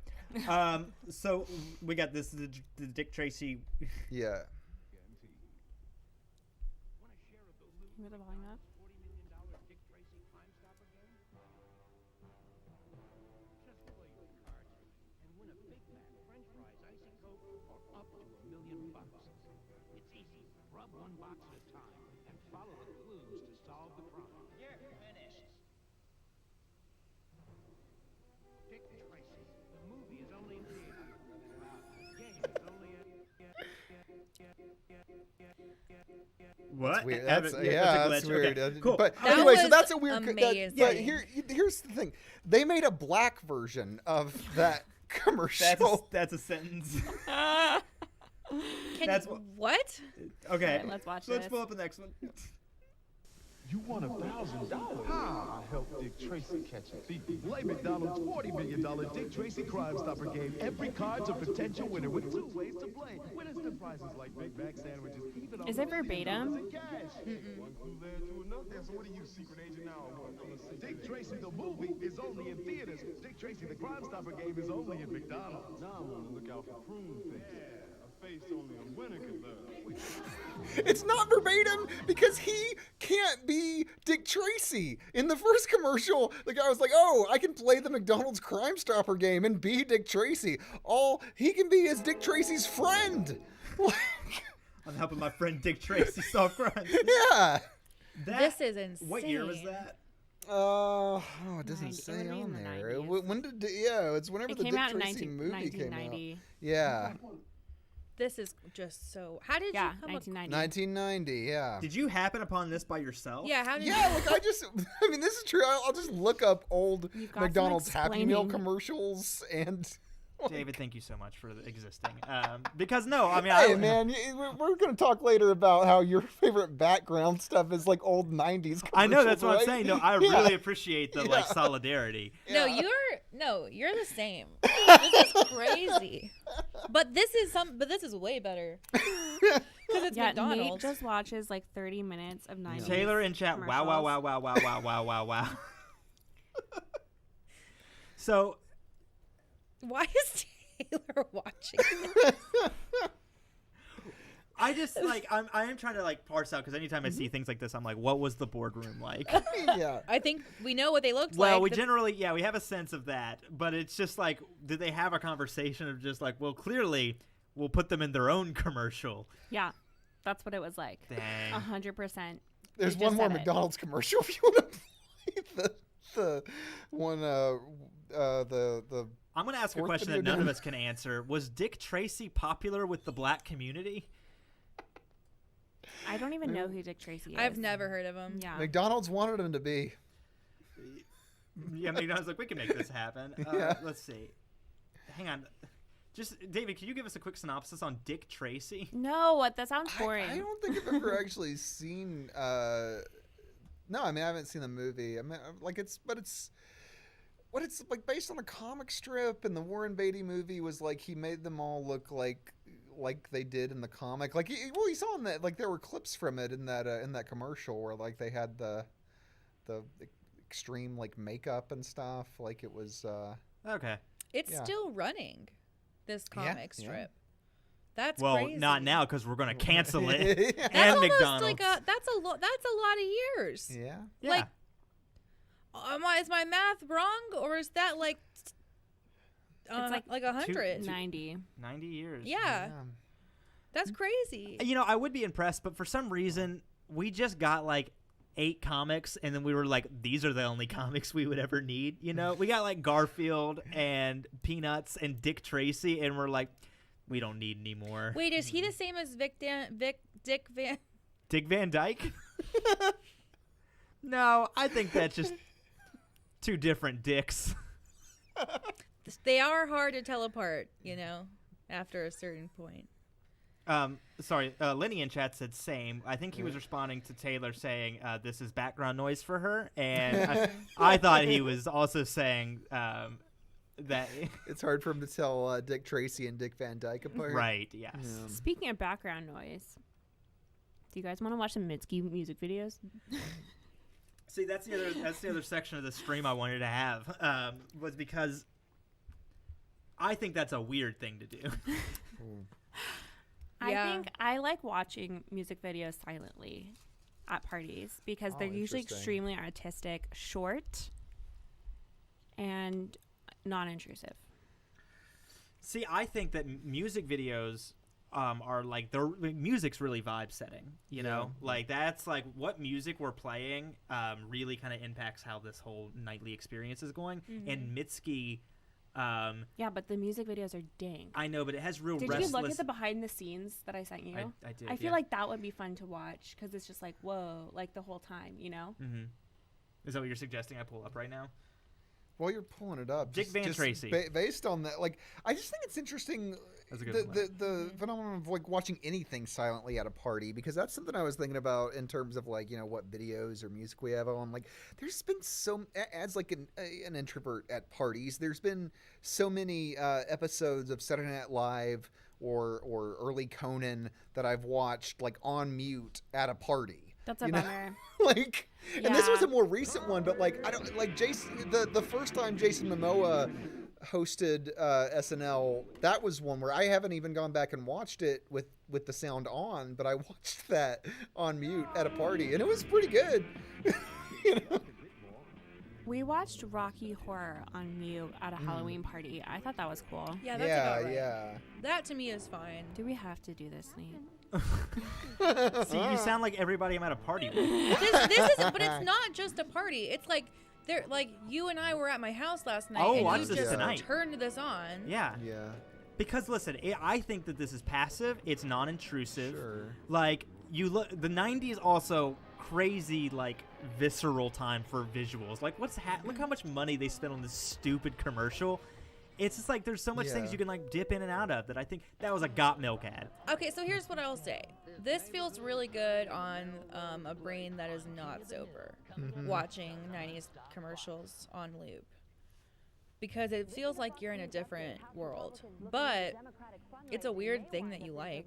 So we got this the Dick Tracy. Yeah. Can you put the volume up? It's easy. Rub one box at a time and follow the clues to solve the problem. You're finished. Dick Tracy. The movie is only in theaters. The game is only What? Weird. That's That's, a that's glitch. weird. Okay, cool. But That anyway, so was that's a weird. amazing. But here's the thing: they made a black version of that commercial. That's a sentence. Can That's what? Okay. Alright, let's watch Let's this. pull up the next one. You won $1,000. I helped Dick Tracy catch a thief. Play McDonald's $40 million Dick Tracy Crime Stopper game. Every card's a potential winner with 2 ways to play. Winners to prizes like Big Mac sandwiches. Even Is it verbatim? One clue led to another. So what are you, secret agent now? Or what? Dick Tracy the movie is only in theaters. Dick Tracy the Crime Stopper game is only in McDonald's. Now I'm on the lookout for prune face. Yeah, a face only a winner can love. It's not verbatim because he can't be Dick Tracy. In the first commercial, the guy was like, "Oh, I can play the McDonald's Crime Stopper game and be Dick Tracy. All he can be is Dick Tracy's friend." I'm helping my friend Dick Tracy solve crimes. Yeah. This is insane. What year was that? It doesn't 90 say it would've been on in the there. 90s. When did? Yeah, it's whenever It the came Dick out in Tracy movie came out. 1990. Yeah, This is just so. How did Yeah, you come up? 1990. 1990. Yeah. Did you happen upon this by yourself? Yeah, how did Yeah, like I mean, this is true. I'll just look up old You've got some McDonald's Happy Meal explaining. commercials and David, thank you so much for existing. Because no, I mean, Hey man, we're gonna talk later about how your favorite background stuff is like old '90s. I know that's what right? I'm saying. No, I Yeah. really appreciate the like solidarity. No, you're the same. This is crazy. But this is way better. Because it's Yeah, Nate McDonald's. just watches like 30 minutes of 90s. Taylor in chat. Wow, wow, wow, wow, wow, wow, wow, wow, wow. So, Why is Taylor watching this? I just like I am trying to like parse out because anytime I see things like this, I'm like, what was the boardroom like? Yeah. I think we know what they looked like. Well, we generally, we have a sense of that, but it's just like, did they have a conversation of just like, well, clearly, we'll put them in their own commercial. Yeah, that's what it was like. Dang. 100%. There's They one just more said it. McDonald's commercial if you want to play the one the I'm gonna ask a Fourth question video that none of down. us can answer. Was Dick Tracy popular with the black community? I don't even know who Dick Tracy is. I've never heard of him. Yeah. McDonald's wanted him to be. Yeah, McDonald's like, we can make this happen. Yeah. Let's see. Hang on. Just David, can you give us a quick synopsis on Dick Tracy? No, that sounds boring. I don't think I've ever actually seen. No, I mean I haven't seen the movie. I mean, like it's like based on a comic strip, and the Warren Beatty movie was like he made them all look like they did in the comic. Like, you saw in that, like there were clips from it in that commercial where like they had the extreme like makeup and stuff. Like it was. Okay. It's Yeah. still running, this comic yeah. strip. That's Well, crazy. not now because we're gonna cancel it. Yeah. That's And almost McDonald's. like that's a lot of years. Yeah. Yeah. Like, is my math wrong, or is that like It's like 100? 90. 90 years. Yeah, that's crazy. You know, I would be impressed, but for some reason, we just got like 8 comics, and then we were like, these are the only comics we would ever need. You know, we got like Garfield and Peanuts and Dick Tracy, and we're like, we don't need any more. Wait, is he the same as Dick Van Dyke? No, I think that's just 2 different dicks. They are hard to tell apart, you know, after a certain point. Sorry, Lenny in chat said same. I think he was responding to Taylor saying this is background noise for her, and I thought he was also saying that. It's hard for him to tell Dick Tracy and Dick Van Dyke apart. Right. Yes. Yeah. Speaking of background noise, do you guys want to watch some Mitski music videos? See, that's the other section of the stream I wanted to have was because I think that's a weird thing to do. I Yeah. think I like watching music videos silently at parties because they're usually interesting. extremely artistic, short, and non-intrusive. See, I think that music videos are like music's really vibe setting. You know, like that's like what music we're playing really kind of impacts how this whole nightly experience is going. And Mitski, Yeah, but the music videos are dank. I know, but it has real Did restless. you look at the behind the scenes that I sent you? I did. I feel like that would be fun to watch because it's just like, whoa, like the whole time, you know? Mm-hmm. Is that what you're suggesting? I pull up right now. While you're pulling it up, Dick Van Tracy. Based on that, like, I just think it's interesting. That's a good one. The phenomenon of like watching anything silently at a party, because that's something I was thinking about in terms of like, you know, what videos or music we have on. Like, there's been as like an introvert at parties, there's been so many episodes of Saturday Night Live or early Conan that I've watched like on mute at a party. That's a You know? bummer. Like, and this was Yeah. a more recent one, but like I don't like Jason. The first time Jason Momoa hosted SNL, that was one where I haven't even gone back and watched it with the sound on, but I watched that on mute at a party, and it was pretty good. You know? We watched Rocky Horror on mute at a Halloween party. I thought that was cool. Yeah, that's about right. Yeah. That to me is fine. Do we have to do this, Nate? See, you sound like everybody I'm at a party with. This is, but it's not just a party. It's like they're like you and I were at my house last night, Oh, and watch you this just tonight. turned this on. Yeah. Yeah. Because listen, I think that this is passive. It's non-intrusive. Sure. Like you look, the '90s also crazy, like visceral time for visuals. Like look how much money they spent on this stupid commercial, It's just like there's so much things Yeah. you can like dip in and out of that I think that was a got milk ad. Okay, so here's what I'll say. This feels really good on a brain that is not sober, watching 90s commercials on loop. Because it feels like you're in a different world. But it's a weird thing that you like.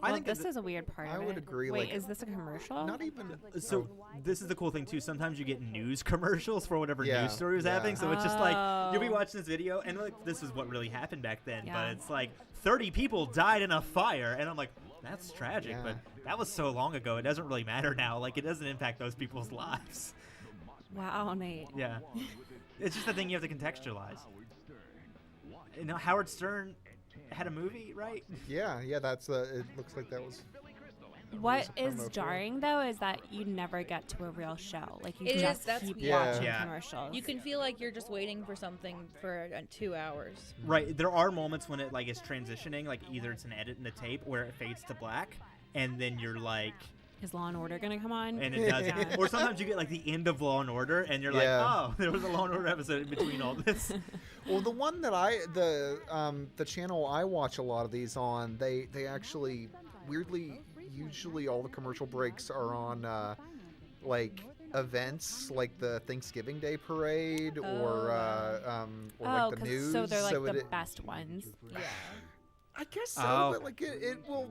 I think this is a weird part I of it. would agree, Wait, like, is this a commercial? Not even. So this is the cool thing too. Sometimes you get news commercials for whatever Yeah, news story was yeah. happening. So it's just like you'll be Oh. watching this video and like this is what really happened back then. Yeah. But it's like 30 people died in a fire, and I'm like, that's tragic. Yeah. But that was so long ago. It doesn't really matter now. Like it doesn't impact those people's lives. Wow, Nate. Yeah, it's just a thing you have to contextualize. You know, Howard Stern had a movie, right? Yeah, that's it looks like that was. What promo is for it. jarring though is that you never get to a real show. Like you It is, just that's keep weird. watching Yeah. commercials. You can feel like you're just waiting for something for 2 hours. Right. There are moments when it like is transitioning, like either it's an edit in the tape where it fades to black, and then you're like, Is Law and Order gonna come on? and it does. Yeah. Or sometimes you get like the end of Law and Order, and you're Yeah. like, oh, there was a Law and Order episode in between all this. Well, the one that the channel I watch a lot of these on, they actually weirdly, usually all the commercial breaks are on like events like the Thanksgiving Day parade or like the news. so they're like the it, best ones. Yeah. I guess so, Oh. but like it will.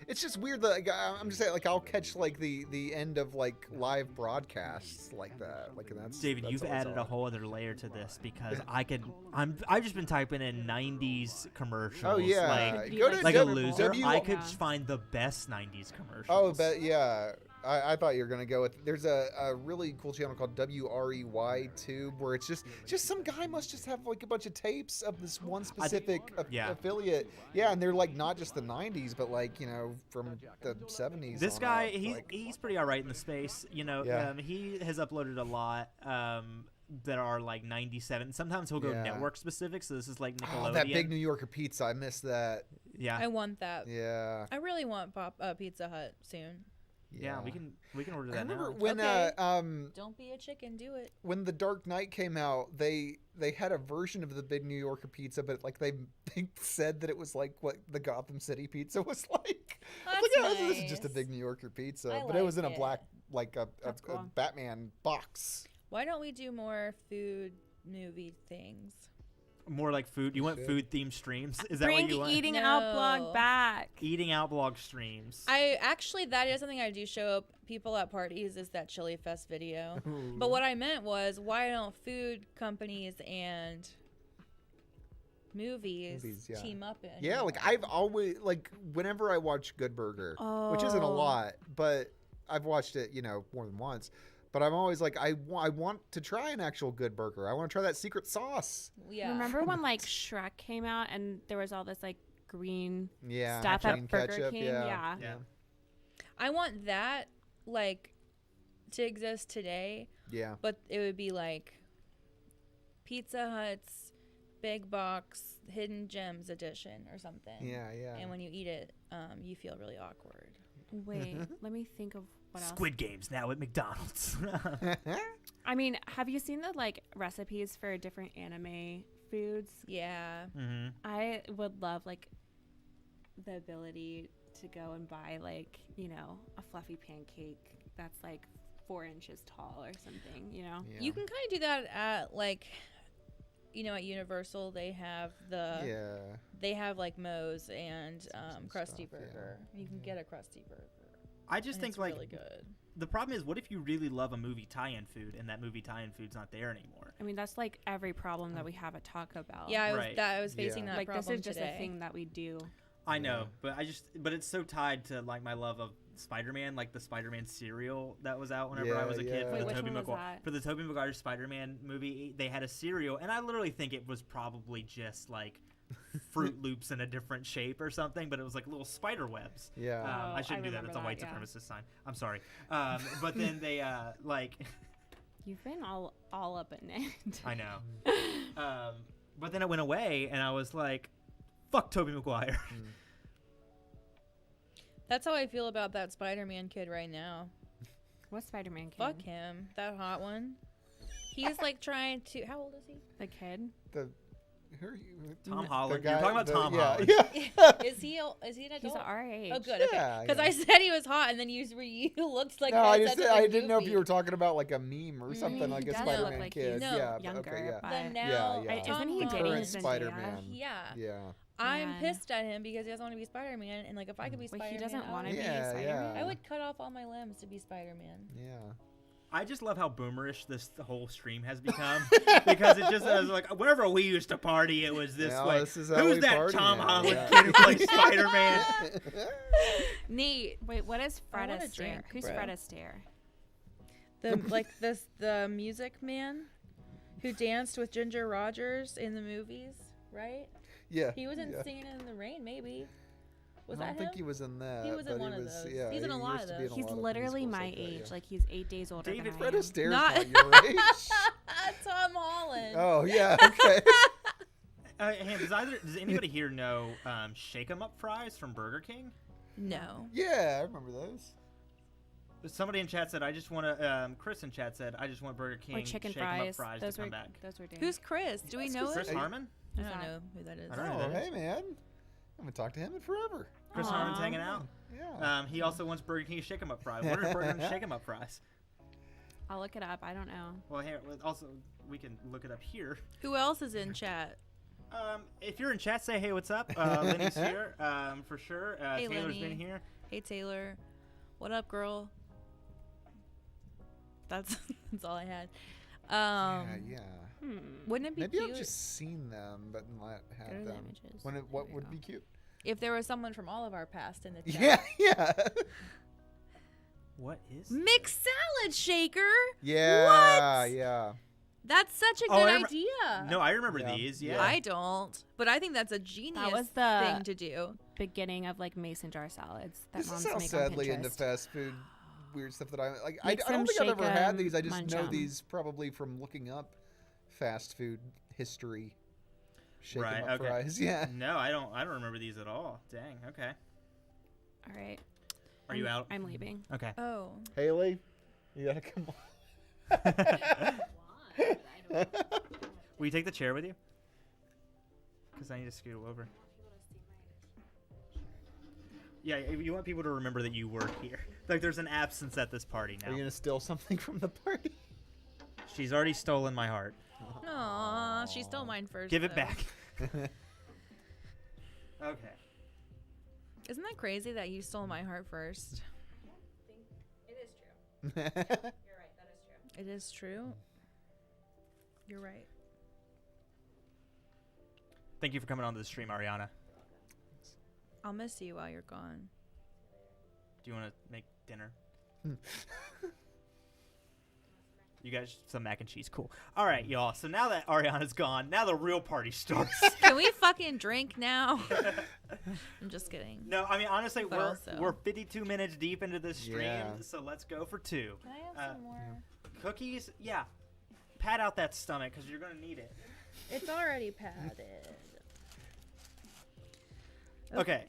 It's just weird that like, I'm just saying like I'll catch like the end of like live broadcasts like that. Like and that's David, that's you've always added a odd. whole other layer to this because I've just been typing in 90s commercials. Oh yeah, Like, Go to like a W- loser, W- I could Yeah. find the best 90s commercials. Oh, but yeah. I thought you were gonna go with. There's a really cool channel called WREY Tube where it's just some guy must just have like a bunch of tapes of this one specific yeah. affiliate. Yeah, and they're like not just the 90s, but like from the 70s. This on guy, up, he's pretty all right in the space. You know, Yeah. he has uploaded a lot that are like 97. Sometimes he'll go Yeah. network specific, so this is like Nickelodeon. Oh, that big New Yorker pizza. I missed that. Yeah. I want that. Yeah. I really want Pizza Hut soon. Yeah, we can order I that remember now. when Okay. Don't be a chicken, do it. when The Dark Knight came out, they had a version of the Big New Yorker pizza, but like they said that it was like what the Gotham City pizza was like. I was That's like, this is just a nice. Big New Yorker pizza, I but it was in like a it. black like a That's cool. Batman box. Why don't we do more food movie things? More like food. You want Should. food themed streams? Is that Bring what you want? Eating Out blog No. back. Eating out blog streams. That is something I do show up people at parties is that Chili Fest video. But what I meant was, why don't food companies and movies Yeah. team up in? Yeah, like I've always like whenever I watch Good Burger, which isn't a Oh. lot, but I've watched it, more than once. But I'm always like, I want to try an actual Good Burger. I want to try that secret sauce. Yeah. Remember when like Shrek came out and there was all this like green Yeah, stuff green at Burger ketchup, King? yeah. Yeah. I want that like to exist today, Yeah. but it would be like Pizza Hut's Big Box Hidden Gems edition or something. Yeah. And when you eat it, you feel really awkward. Wait, let me think of what else. Squid Games now at McDonald's. I mean, have you seen the like recipes for different anime foods? Yeah. hmm I would love like the ability to go and buy like, a fluffy pancake that's like 4 inches tall or something, Yeah. You can kind of do that at like, at Universal. They have they have like Moe's and Krusty stuff, yeah. Burger. You can get a Krusty Burger. I just and think it's like really good. the problem is, what if you really love a movie tie-in food and that movie tie-in food's not there anymore? I mean, that's like every problem that we have at Taco Bell. Yeah, I was Right. facing Yeah. that Like problem this is just today. a thing that we do. I know, but it's so tied to like my love of Spider-Man, like the Spider-Man cereal that was out whenever I was a kid Yeah. for Wait, the which Tobey one was Maguire that? for the Tobey Maguire Spider-Man movie. They had a cereal, and I literally think it was probably just like Fruit Loops in a different shape or something, but it was like little spider webs. Yeah. Oh, I shouldn't I do that. It's a remember white that, yeah. supremacist sign. I'm sorry. But then they like. You've been all up in it. I know. But then it went away, and I was like, "Fuck Tobey Maguire." That's how I feel about that Spider-Man kid right now. What Spider-Man kid? Fuck him, that hot one. He's like trying to. How old is he? The kid? Who are you? Tom The Holland. guy- You're talking about the- Tom yeah, Holland. Yeah. Is he an adult? He's our age. Oh, good. Okay. Yeah, Because yeah. I said he was hot, and then you looked like No, I said just something I didn't know if goofy. you were talking about like a meme or something he like a does Spider-Man look like kid. he's No. yeah, but- younger, okay, yeah. but Then now, yeah. Tom Isn't he Holland- dating Current Zendaya? Spider-Man. Yeah. Yeah. I'm Man. pissed at him because he doesn't want to be Spider-Man, and like if I could be Wait, Spider-Man, he doesn't want to be Yeah, Spider-Man? I would cut off all my limbs to be Spider-Man. Yeah. I just love how boomerish this whole stream has become because it just is like whenever we used to party, it was this Yeah, way. this is how Who's we that party Tom now, Holland yeah. kid who plays Spider-Man? Neat. Wait, what is I Fred want a Astaire? drink, Who's bro. Fred Astaire? The music man who danced with Ginger Rogers in the movies, right? Yeah. He was in yeah. Singing in the Rain, maybe. Was I that don't think him? he was in that. He was in but one he of was, those. Yeah, He's in a he lot used of to be in those. a He's lot of literally musicals my like that, age. yeah. Like he's 8 days older David than Fred I am. Astaire's Not- not your age. Tom Holland. Oh yeah. Okay. Hey, does anybody here know Shake 'em Up fries from Burger King? No. Yeah, I remember those. Somebody in chat said, "I just want to." Chris in chat said, "I just want Burger King Or chicken Shake 'em Up fries. fries Those to were come back." those were dank. Who's Chris? Do we That's know Chris Chris him? Harmon? I Who's don't that? know who that is. I don't know. Oh, who that hey is. man, I haven't talked to him in forever. Chris Aw. Harmon's hanging out. Yeah. He also wants Burger King Shake 'em Up fries. What are Burger King Shake 'em Up fries? I'll look it up. I don't know. Well, here also we can look it up here. Who else is in chat? If you're in chat, say hey, what's up? Lenny's here for sure. Hey, Taylor's Lenny. been here. Hey Taylor, what up, girl? That's that's all I had. Yeah. Wouldn't it be Maybe cute I've just seen them, but not Go had to the them. images. What There would you be go. cute? if there was someone from all of our past in the chat? Yeah, yeah. What is? Mixed salad shaker. Yeah, What? yeah. That's such a Oh, good I idea. No, I remember Yeah. these. Yeah. Yeah. I don't, but I think that's a genius was the- thing to do. Beginning of like mason jar salads that This moms is how make sadly on into Pinterest. fast food weird stuff that I like. I Mix don't 'em, think I've ever shake had 'em, these. I just munch know 'em. these probably from looking up fast food history. Shake 'em Right, up okay. fries. Yeah. No, I don't remember these at all. Dang. Okay. All right. Are you out? I'm leaving. Okay. Oh, Haley, you gotta come on. Will you take the chair with you? Because I need to scoot over. Yeah, you want people to remember that you were here. Like, there's an absence at this party Are you now. gonna steal something from the party? She's already stolen my heart. aw, she stole mine first. Give it though. back. Okay. Isn't that crazy that you stole my heart first? It is true. You're right. Thank you for coming on to the stream, Ariana. I'll miss you while you're gone. Do you want to make dinner? You guys, some mac and cheese. Cool. All right, y'all. So now that Ariana's gone, now the real party starts. Can we fucking drink now? I'm just kidding. No, I mean, honestly, But also- we're 52 minutes deep into this stream, Yeah. so let's go for 2. Can I have some more? Cookies? Yeah. Pat out that stomach, because you're going to need it. It's already padded. Okay.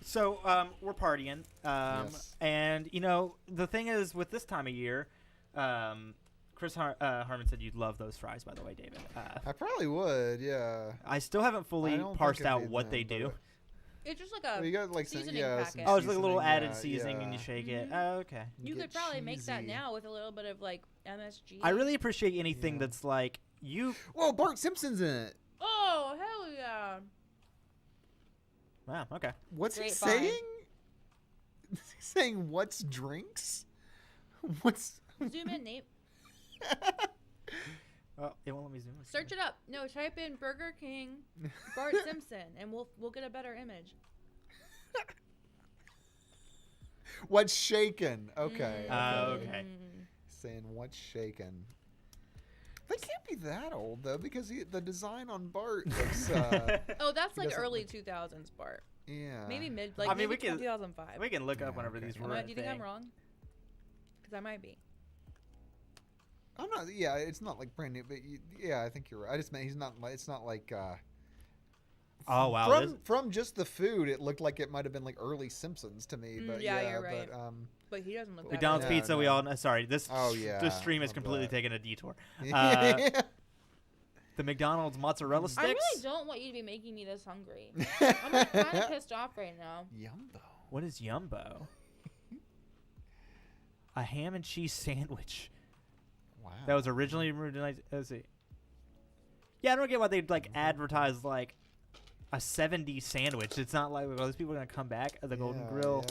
So, we're partying. Yes. And, you know, the thing is, with this time of year, Chris Harmon said you'd love those fries, by the way, David. I probably would. Yeah. I still haven't I fully don't parsed think I've out eaten what they them, do. but- It's just like Well, a. you got like some, seasoning yeah, packet. Oh, it's like a little seasoning, added seasoning and you shake it. Oh, okay. You get could probably make that cheesy. now with a little bit of like MSG. I really appreciate anything Yeah. that's like, you... Whoa, Bart Simpson's in it. Oh hell yeah! Wow, okay. What's he Great find. saying? Is he saying what's drinks? What's Zoom in, Nate. Oh, it won't let me zoom. Search it up. No, type in Burger King Bart Simpson, and we'll get a better image. what's shaken? Okay. Okay. Saying what's shaken. They can't be that old though, because the design on Bart looks. Oh, that's He like doesn't early look- 2000s Bart. Yeah. Maybe mid, like I mean, maybe we can- 2005. We can look up Yeah, whenever okay. these Am were I- a do you think I'm thing. wrong? Because I might be. I'm not. Yeah, it's not like brand new, but yeah, I think you're right. I just meant he's not. It's not like. Oh, wow. From this- from just the food, it looked like it might have been like early Simpsons to me. But yeah, yeah, you're right. But But he doesn't look that McDonald's Yeah, Pizza, we no. all know. Sorry, this Oh, yeah, this stream is love completely that. taking a detour. yeah. The The McDonald's mozzarella sticks. I really don't want you to be making me this hungry. I'm like, kind of pissed off right now. Yumbo. What is Yumbo? A ham and cheese sandwich. Wow. That was originally let's see. Yeah, I don't get why they'd like advertise like a 70s sandwich. It's not like those people are gonna come back. The Golden Grill,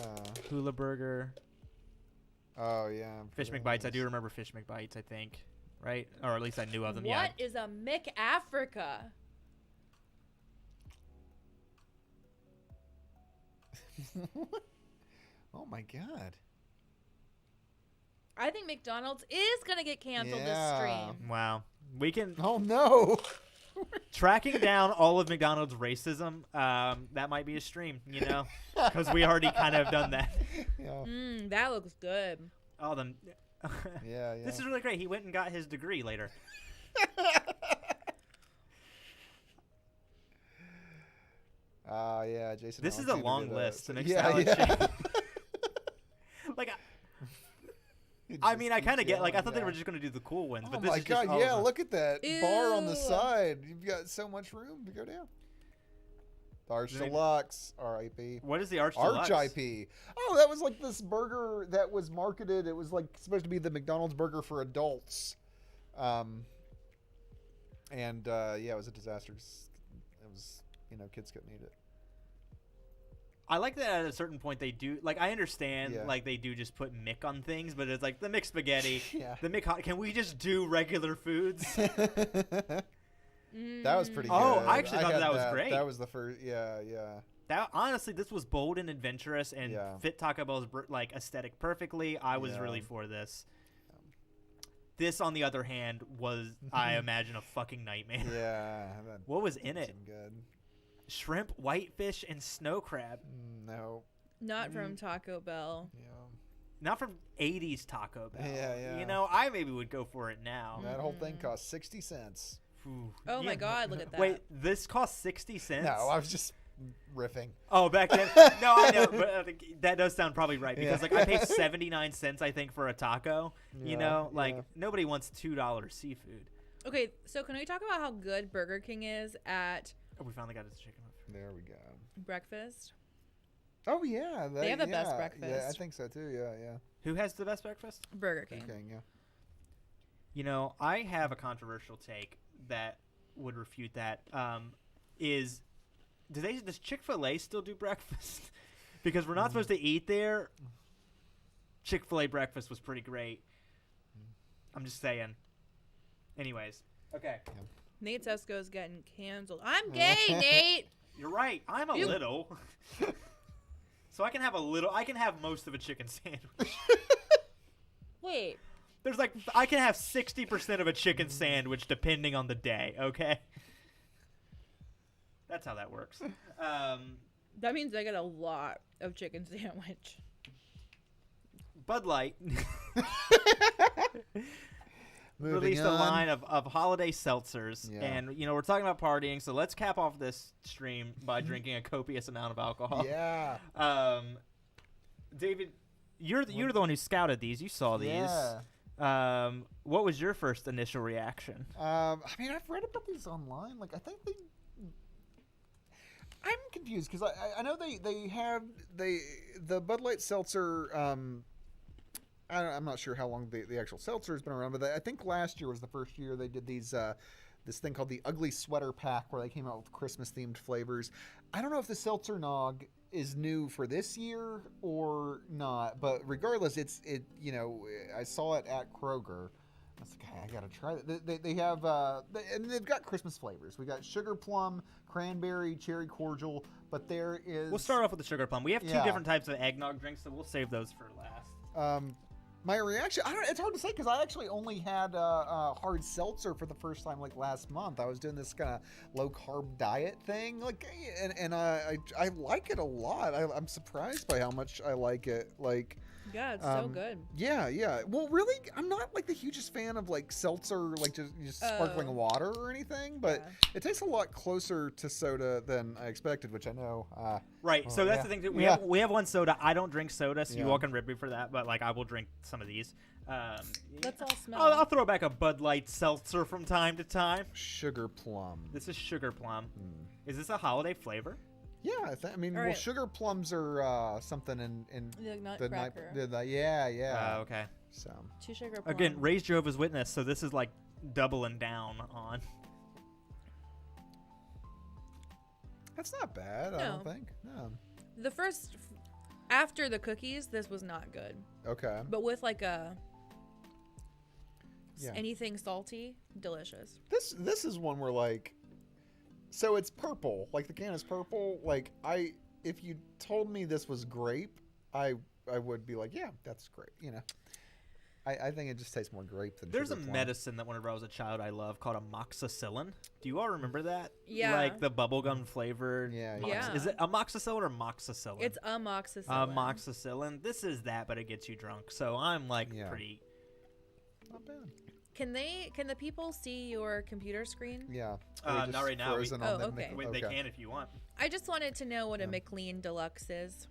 Hula Burger, Oh yeah. Fish McBites. I do remember Fish McBites. I think, right? Or at least I knew of them. What is a McAfrica? Oh my god. I think McDonald's is gonna get canceled this Yeah. stream. Wow. We can Oh no. tracking down all of McDonald's racism. That might be a stream, you know, because we already kind of done that. Yeah. That looks good. All them. Yeah. This is really great. He went and got his degree later. Yeah, Jason. This is a Alexander long did list. so- An yeah, salad yeah. shake. Like, I mean, I kind of get. Like, I thought they Yeah. were just gonna do the cool ones, Oh but this my is just god! all Yeah, of them. look at that bar on the Ew. side. You've got so much room to go down. Arch Maybe- Deluxe, R.I.P. What is the Arch Arch Deluxe? IP. Oh, that was like this burger that was marketed. It was like supposed to be the McDonald's burger for adults. And yeah, it was a disaster. It was, kids couldn't eat it. I like that at a certain point they do. Like, I understand, Yeah. like, they do just put Mick on things, but it's like the Mick spaghetti, Yeah. the Mick hot. Can we just do regular foods? That was pretty good. Oh, I actually thought had that was great. That was the first. Yeah. That honestly, this was bold and adventurous and Yeah. fit Taco Bell's like aesthetic perfectly. I was Yeah. really for this. This, on the other hand, was I imagine a fucking nightmare. Yeah. That What was in it? seemed good. Shrimp, whitefish, and snow crab. No. Not from Taco Bell. Yeah. Not from 80s Taco Bell. Yeah. You know, I maybe would go for it now. That whole thing cost 60 cents. Ooh. Oh my Yeah. God, look at that. Wait, this cost 60 cents? No, I was just riffing. Oh, back then? No, I know, but I think that does sound probably right because, Yeah. like, I paid 79 cents, I think, for a taco. Yeah, You know, like, yeah. nobody wants $2 seafood. Okay, so can we talk about how good Burger King is at Oh, we finally got his chicken. There we go. breakfast? Oh yeah, They have the best Yeah, I breakfast. think so too. Yeah. Who has the best breakfast? Burger King. Okay, yeah. You know, I have a controversial take that would refute that. Does Chick-Fil-A still do breakfast? Because we're not supposed to eat there. Chick-fil-A breakfast was pretty great. I'm just saying. Anyways, okay. Nate Sesko's getting canceled. I'm gay, Nate. You're right. I'm a You- little. So I can have a little. I can have most of a chicken sandwich. Wait. There's like I can have 60% of a chicken sandwich depending on the day. Okay. That's how that works. That means I get a lot of chicken sandwich. Bud Light Moving released a on. line of holiday seltzers, Yeah. and you know we're talking about partying, so let's cap off this stream by drinking a copious amount of alcohol. Yeah. David, you're the one who scouted these. You saw these. Yeah. What was your first initial reaction? I mean, I've read about these online. Like, I think I'm confused because I know they have the Bud Light seltzer. I'm not sure how long the actual seltzer has been around, but I think last year was the first year they did these this thing called the Ugly Sweater Pack, where they came out with Christmas themed flavors. I don't know if the Seltzer Nog is new for this year or not, but regardless, it I saw it at Kroger. I was like, I gotta try it. They have and they've got Christmas flavors. We got sugar plum, cranberry, cherry cordial, but there is. We'll start off with the sugar plum. We have two Yeah. different types of eggnog drinks, so we'll save those for last. My reaction, it's hard to say because I actually only had hard seltzer for the first time like last month. I was doing this kind of low carb diet thing, like, and I like it a lot. I'm surprised by how much I like it. Like, Yeah, it's so good. Yeah. Well, really, I'm not like the hugest fan of like seltzer, like just sparkling water or anything, but it tastes a lot closer to soda than I expected, which I know. Right. So that's yeah. the thing. Too. Yeah. We have one soda. I don't drink soda, so you Yeah. all can rib me for that. But like, I will drink some of these. Let's all smell. I'll throw back a Bud Light seltzer from time to time. Sugar plum. This is sugar plum. Is this a holiday flavor? Yeah, I mean, All well, right. sugar plums are something in The the night. nutcracker. Yeah. Okay. So 2 sugar plum. Again, raised Jehovah's Witness, so this is like doubling down on. that's not bad. I No. don't think. No. The first, after the cookies, this was not good. Okay. But with like a Yeah. anything salty, delicious. This is one where like, so it's purple. Like the can is purple. Like if you told me this was grape, I would be like, yeah, that's great. You know. I think it just tastes more grape than There's a sugar plum. medicine that whenever I was a child I loved called amoxicillin. Do you all remember that? Yeah. Like the bubblegum flavored. Yeah, yeah. Is it amoxicillin or moxicillin? It's amoxicillin. Amoxicillin. This is that, but it gets you drunk. So I'm like Yeah. pretty. Not bad. Can the people see your computer screen? Yeah. Not right now. Frozen Oh, on the okay. Wait, they can if you want. I just wanted to know what Yeah. a McLean Deluxe is.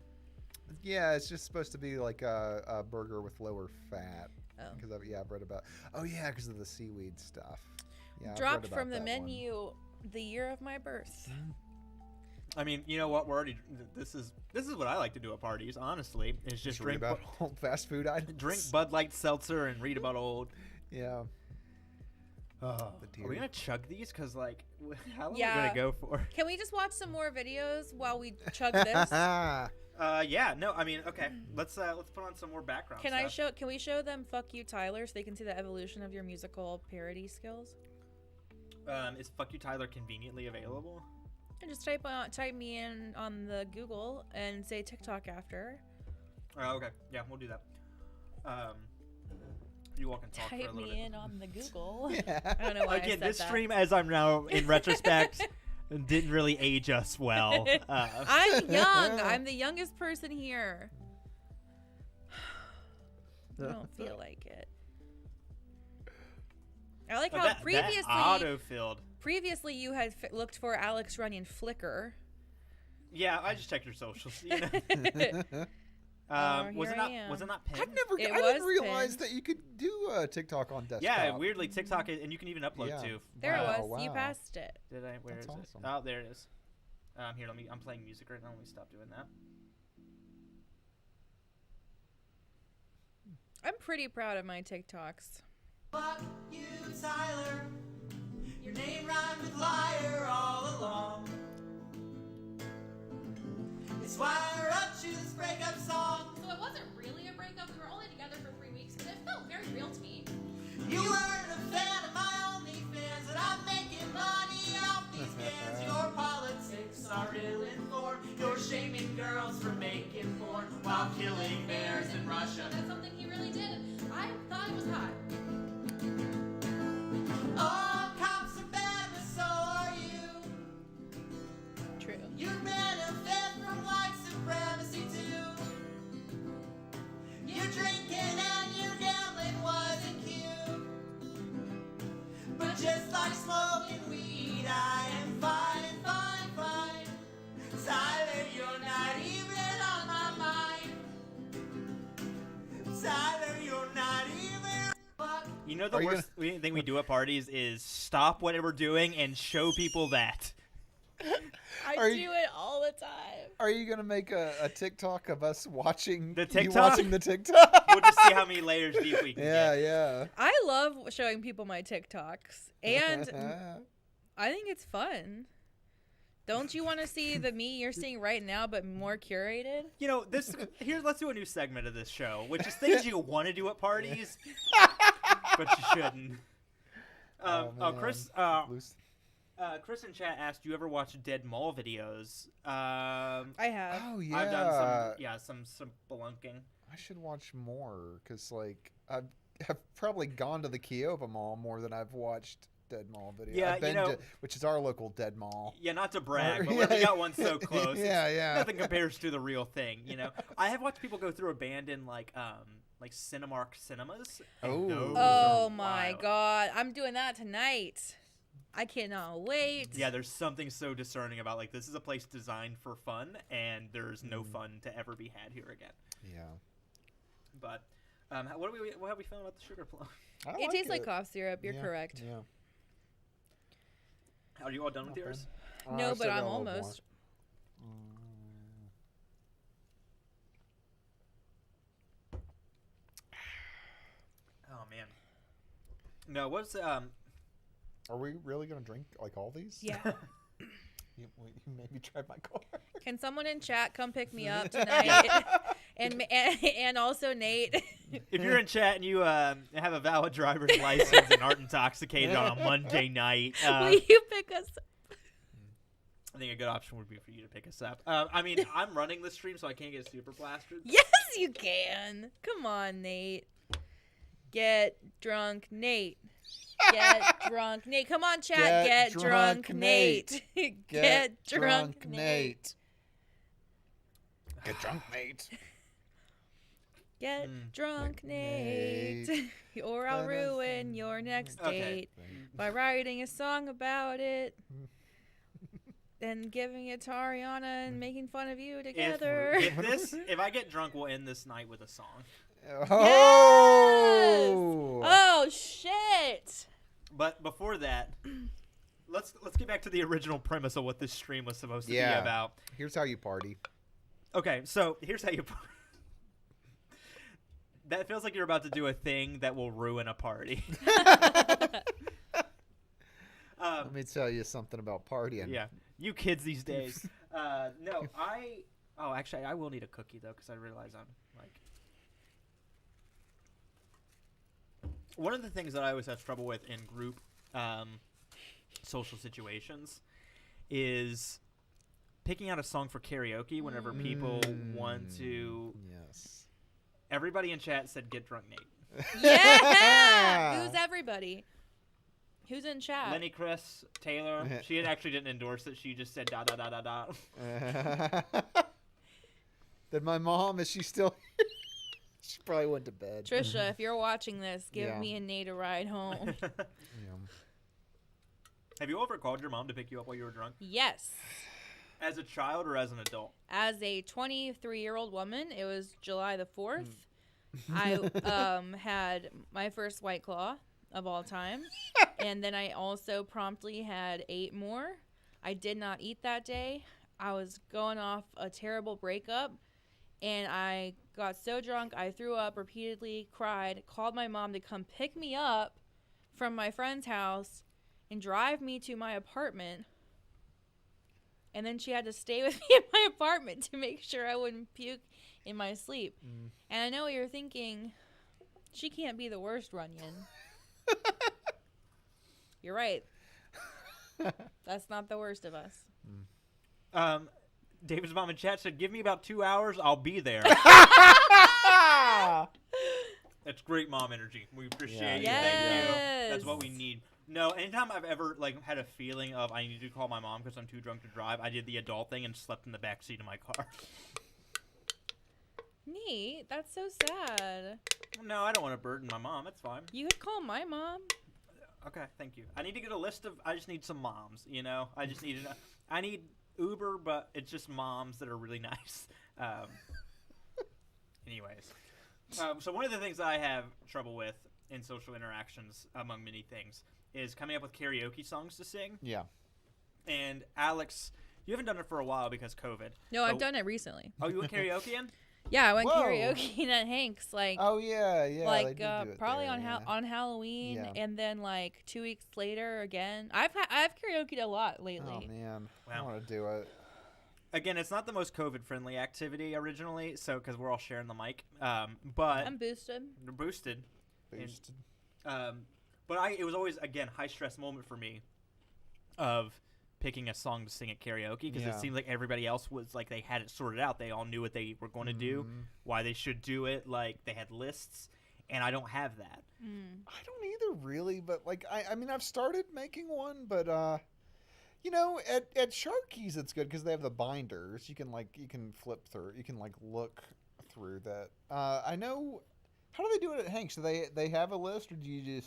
Yeah, it's just supposed to be like a burger with lower fat. Oh. Because I've read about. Oh yeah, because of the seaweed stuff. Yeah. I've Dropped read about from the that one. menu the year of my birth. I mean, you know what? We're already. This is what I like to do at parties. Honestly, is just read drink about old fast food items. drink Bud Light seltzer and read about old. Yeah. Are deer. we gonna chug these? Cause like, how long are Yeah. we gonna go for? Can we just watch some more videos while we chug this? Yeah. No. I mean, okay. Let's put on some more background. stuff. Can we show them "Fuck You, Tyler" so they can see the evolution of your musical parody skills? Is "Fuck You, Tyler" conveniently available? And just type me in on the Google and say TikTok after. Okay. Yeah, we'll do that. You all can talk for a Type little me bit. in on the Google. Yeah. I don't know why I Again, said this that. stream, as I'm now in retrospect, didn't really age us well. I'm young. I'm the youngest person here. I don't feel like it. I like how previously you had looked for Alex Runyon Flickr. Yeah, I just checked your socials. You know? Was here it I not? am. Was it not pinned? It I didn't was realize pinned. that you could do TikTok on desktop. Yeah, weirdly TikTok, and you can even upload Yeah. too. There Wow, it was. You wow. passed it. Did I? Where That's is awesome. it? Oh, there it is. Here, I'm playing music right now. Let me stop doing that. I'm pretty proud of my TikToks. Fuck you, Tyler. Your name rhymed with liar all along. It's why I wrote you this breakup song. So it wasn't really a breakup. We were only together for 3 weeks, but it felt very real to me. You weren't a fan of my OnlyFans, and I'm making money off these fans. Your politics are ill-informed. You're shaming girls for making porn while killing bears in Russia. That's something he really did. I thought it was hot. All cops are bad, but so are you. True. You benefit from white supremacy too. Your drinking and your gambling wasn't cute. But just like smoking weed, I am fine, fine, fine. Tyler, you're not even on my mind. Tyler, you're not even. Fuck. You know the Are you worst thing we do at parties is stop what we're doing and show people that. I Are do you- it all the time. Are you gonna make a TikTok of us watching The you TikTok? watching the TikTok? We'll just see how many layers deep we can Yeah, get. yeah. I love showing people my TikToks, and I think it's fun. Don't you want to see the me you're seeing right now, but more curated? You know, let's do a new segment of this show, which is things you want to do at parties, but you shouldn't. Chris, Loose. Chris in chat asked, "Do you ever watch Dead Mall videos?" I have. Oh yeah. I've done some spelunking. I should watch more because like I've probably gone to the Kiowa Mall more than I've watched Dead Mall videos. Yeah, I've been you know- to, which is our local Dead Mall. Yeah, not to brag, but Yeah, we got one so close. Yeah, yeah. Nothing compares to the real thing, you know. I have watched people go through abandoned like Cinemark cinemas. and Oh. those Oh are my wild. god, I'm doing that tonight. I cannot wait. Yeah, there's something so discerning about like this is a place designed for fun, and there's no fun to ever be had here again. Yeah. But What have we found about the sugar plum? It tastes like cough syrup. You're correct. Yeah. Are you all done with yours? No, I've but still I'm got a little more. almost. Oh man. No, what's Are we really gonna drink like all these? Yeah. You made me drive my car. Can someone in chat come pick me up tonight? and also Nate. If you're in chat and you have a valid driver's license and aren't intoxicated on a Monday night, Will you pick us up? I think a good option would be for you to pick us up. I mean, I'm running the stream, so I can't get super plastered. Yes, you can. Come on, Nate. Get drunk, Nate. Get drunk, Nate. Come on, chat. Get drunk, Nate. Get drunk, Nate. Get drunk, Nate. Get drunk, Nate. Or I'll ruin your next date by writing a song about it. Then giving it to Ariana and making fun of you together. If I get drunk, we'll end this night with a song. Oh! Yes! Oh shit! But before that, let's get back to the original premise of what this stream was supposed to be about. Here's how you party. Okay, so here's how you party. That feels like you're about to do a thing that will ruin a party. Let me tell you something about partying. Yeah, you kids these days. No, actually, I will need a cookie, though, because I realize I'm, like... One of the things that I always have trouble with in group social situations is picking out a song for karaoke whenever people want to... Yes. Everybody in chat said, get drunk, Nate. Yeah! Who's everybody? Who's in chat? Lenny, Chris, Taylor. She actually didn't endorse it. She just said, da, da, da, da, da. Then my mom, is she still... She probably went to bed. Trisha, if you're watching this, give me and Nate a ride home. Have you ever called your mom to pick you up while you were drunk? Yes. As a child or as an adult? As a 23-year-old woman, it was July the 4th. I had my first White Claw of all time. And then I also promptly had 8 more. I did not eat that day. I was going off a terrible breakup. And I got so drunk, I threw up, repeatedly cried, called my mom to come pick me up from my friend's house and drive me to my apartment. And then she had to stay with me in my apartment to make sure I wouldn't puke in my sleep. And I know what you're thinking, she can't be the worst Runyon. You're right. That's not the worst of us. David's mom in chat said, give me about 2 hours, I'll be there. That's great mom energy. We appreciate you. Thank you. That's what we need. No, anytime I've ever had a feeling of I need to call my mom because I'm too drunk to drive, I did the adult thing and slept in the back seat of my car. Neat. That's so sad. No, I don't want to burden my mom. That's fine. You could call my mom. Okay, thank you. I need to get a list of. I just need some moms. I just need. I need Uber, but it's just moms that are really nice. Anyways, so one of the things I have trouble with in social interactions, among many things, is coming up with karaoke songs to sing. Yeah. And Alex, you haven't done it for a while because COVID. No, I've done it recently. Oh, you went karaoke in? Yeah, I went karaoke at Hank's. Oh yeah, Like probably on Halloween, and then 2 weeks later again. I've karaoke'd a lot lately. Oh man, I want to do it. Again, it's not the most COVID-friendly activity originally, so because we're all sharing the mic. But I'm boosted. You're boosted. But it was always high stress moment for me of picking a song to sing at karaoke because it seemed like everybody else was they had it sorted out. They all knew what they were going to do, why they should do it. They had lists, and I don't have that. I don't either really, but I mean I've started making one, but at Sharky's it's good because they have the binders. You can flip through. You can look through that. I know. How do they do it at Hank's? Do they have a list, or do you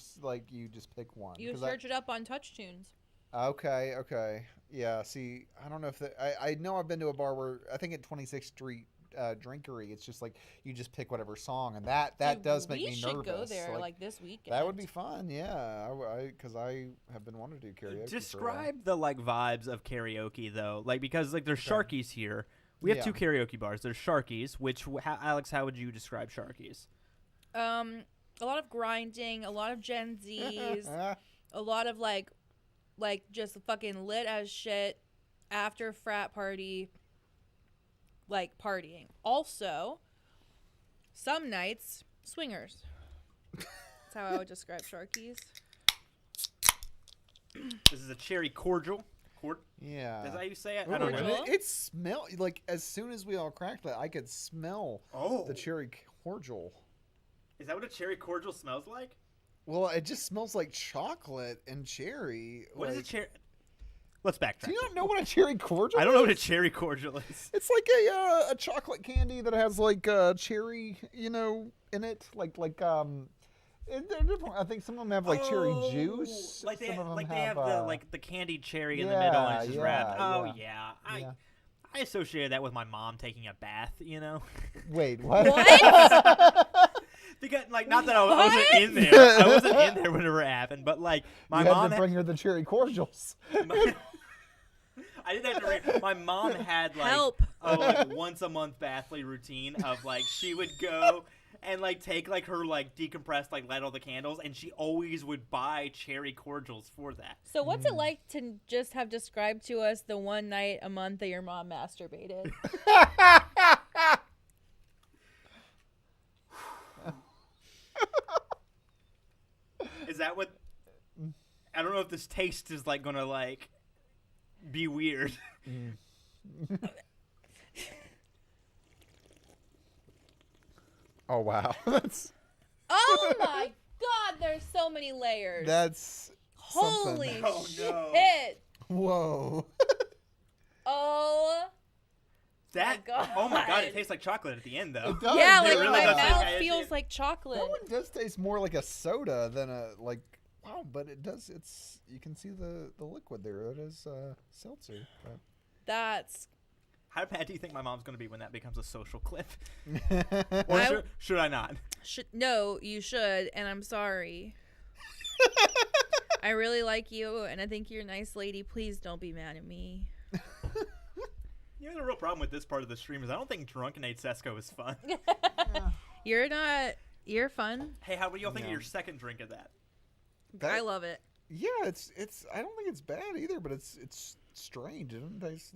just pick one? You search it up on TouchTunes. Okay. Yeah, see, I don't know if I know I've been to a bar where I think at 26th Street drinkery. It's just like you just pick whatever song, and that does make me nervous. We should go there like this weekend. That would be fun. Yeah, because I have been wanting to do karaoke. Describe the like vibes of karaoke though, like because like there's Sharky's here. We have 2 karaoke bars. There's Sharky's, which Alex, how would you describe Sharky's? A lot of grinding, a lot of Gen Zs, a lot of like just fucking lit as shit after frat party, like partying. Also, some nights swingers. That's how I would describe Sharky's. This is a cherry cordial. Yeah. Is that how you say it? Ooh, I don't know. It smelled like as soon as we all cracked that, I could smell the cherry cordial. Is that what a cherry cordial smells like? Well, it just smells like chocolate and cherry. What is a cherry? Let's backtrack. Do you not know what a cherry cordial is? I don't know what a cherry cordial is. It's like a chocolate candy that has like cherry, in it. They're different. I think some of them have like cherry juice. Like they Some of them have the candied cherry in the middle and it's just wrapped. Oh yeah. I associated that with my mom taking a bath. Wait, what? Because not that I wasn't in there. I wasn't in there whenever it happened, but like my mom had to bring her the cherry cordials. I didn't have to bring. My mom had like a once a month bathly routine of like she would go and like take like her like decompressed light all the candles, and she always would buy cherry cordials for that. So what's it like to just have described to us the one night a month that your mom masturbated? Is that what? I don't know if this taste is like gonna like be weird. Oh wow, that's. Oh my God! There's so many layers. That's. Holy Oh, shit! no. Whoa. Oh. That. God. Oh my God! It tastes like chocolate at the end though. It does. Yeah, It like really my does mouth taste- feels like chocolate. That one does taste more like a soda than a like. Wow, but it does. It's you can see the liquid there. It is seltzer. But. That's. How bad do you think my mom's gonna be when that becomes a social clip? Or should I not? No, you should, and I'm sorry. I really like you, and I think you're a nice lady. Please don't be mad at me. The real problem with this part of the stream is I don't think Drunkenade Sesko is fun. You're not. You're fun. Hey, how do y'all think of your second drink of that? I love it. Yeah, it's. I don't think it's bad either, but it's strange. It doesn't taste.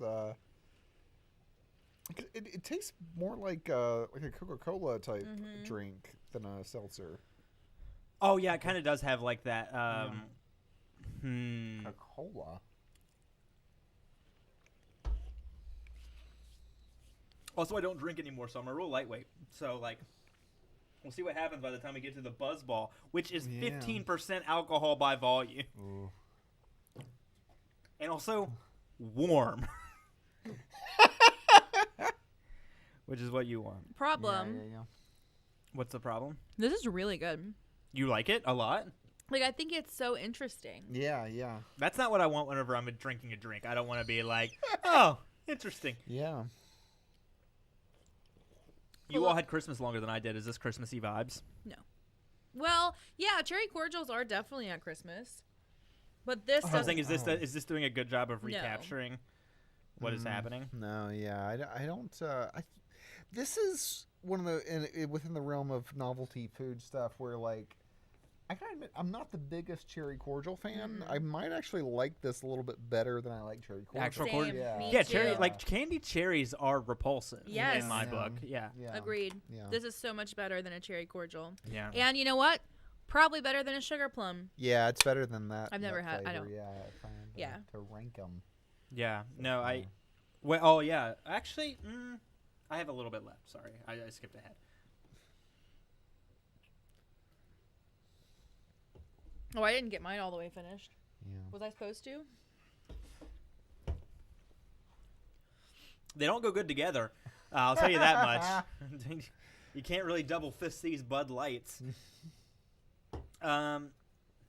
It tastes more like a Coca-Cola type drink than a seltzer. Oh yeah, it kind of does have like that. Coca-Cola. Also, I don't drink anymore, so I'm a real lightweight. So like, we'll see what happens by the time we get to the Buzzball, which is 15% alcohol by volume, and also warm. Which is what you want. Problem. Yeah. What's the problem? This is really good. You like it a lot? Like, I think it's so interesting. Yeah. That's not what I want whenever I'm drinking a drink. I don't want to be like, oh, interesting. Yeah. You all had Christmas longer than I did. Is this Christmassy vibes? No. Well, yeah, cherry cordials are definitely at Christmas. But this I was saying, is this doing a good job of No. recapturing what is happening? No, yeah, I don't. This is one of the within the realm of novelty food stuff where like I gotta admit I'm not the biggest cherry cordial fan. I might actually like this a little bit better than I like cherry cordial. Actual cordial, me yeah, too. cherry like candied cherries are repulsive. Yes. In my book, yeah. Agreed. Yeah. This is so much better than a cherry cordial. Yeah. And you know what? Probably better than a sugar plum. Yeah, it's better than that. I've never that had. I flavor, don't. Yeah, if I had to rank them. Yeah. No, I. Well, oh yeah. Actually, I have a little bit left. Sorry, I skipped ahead. Oh, I didn't get mine all the way finished. Yeah. Was I supposed to? They don't go good together. I'll tell you that much. You can't really double fist these Bud Lights.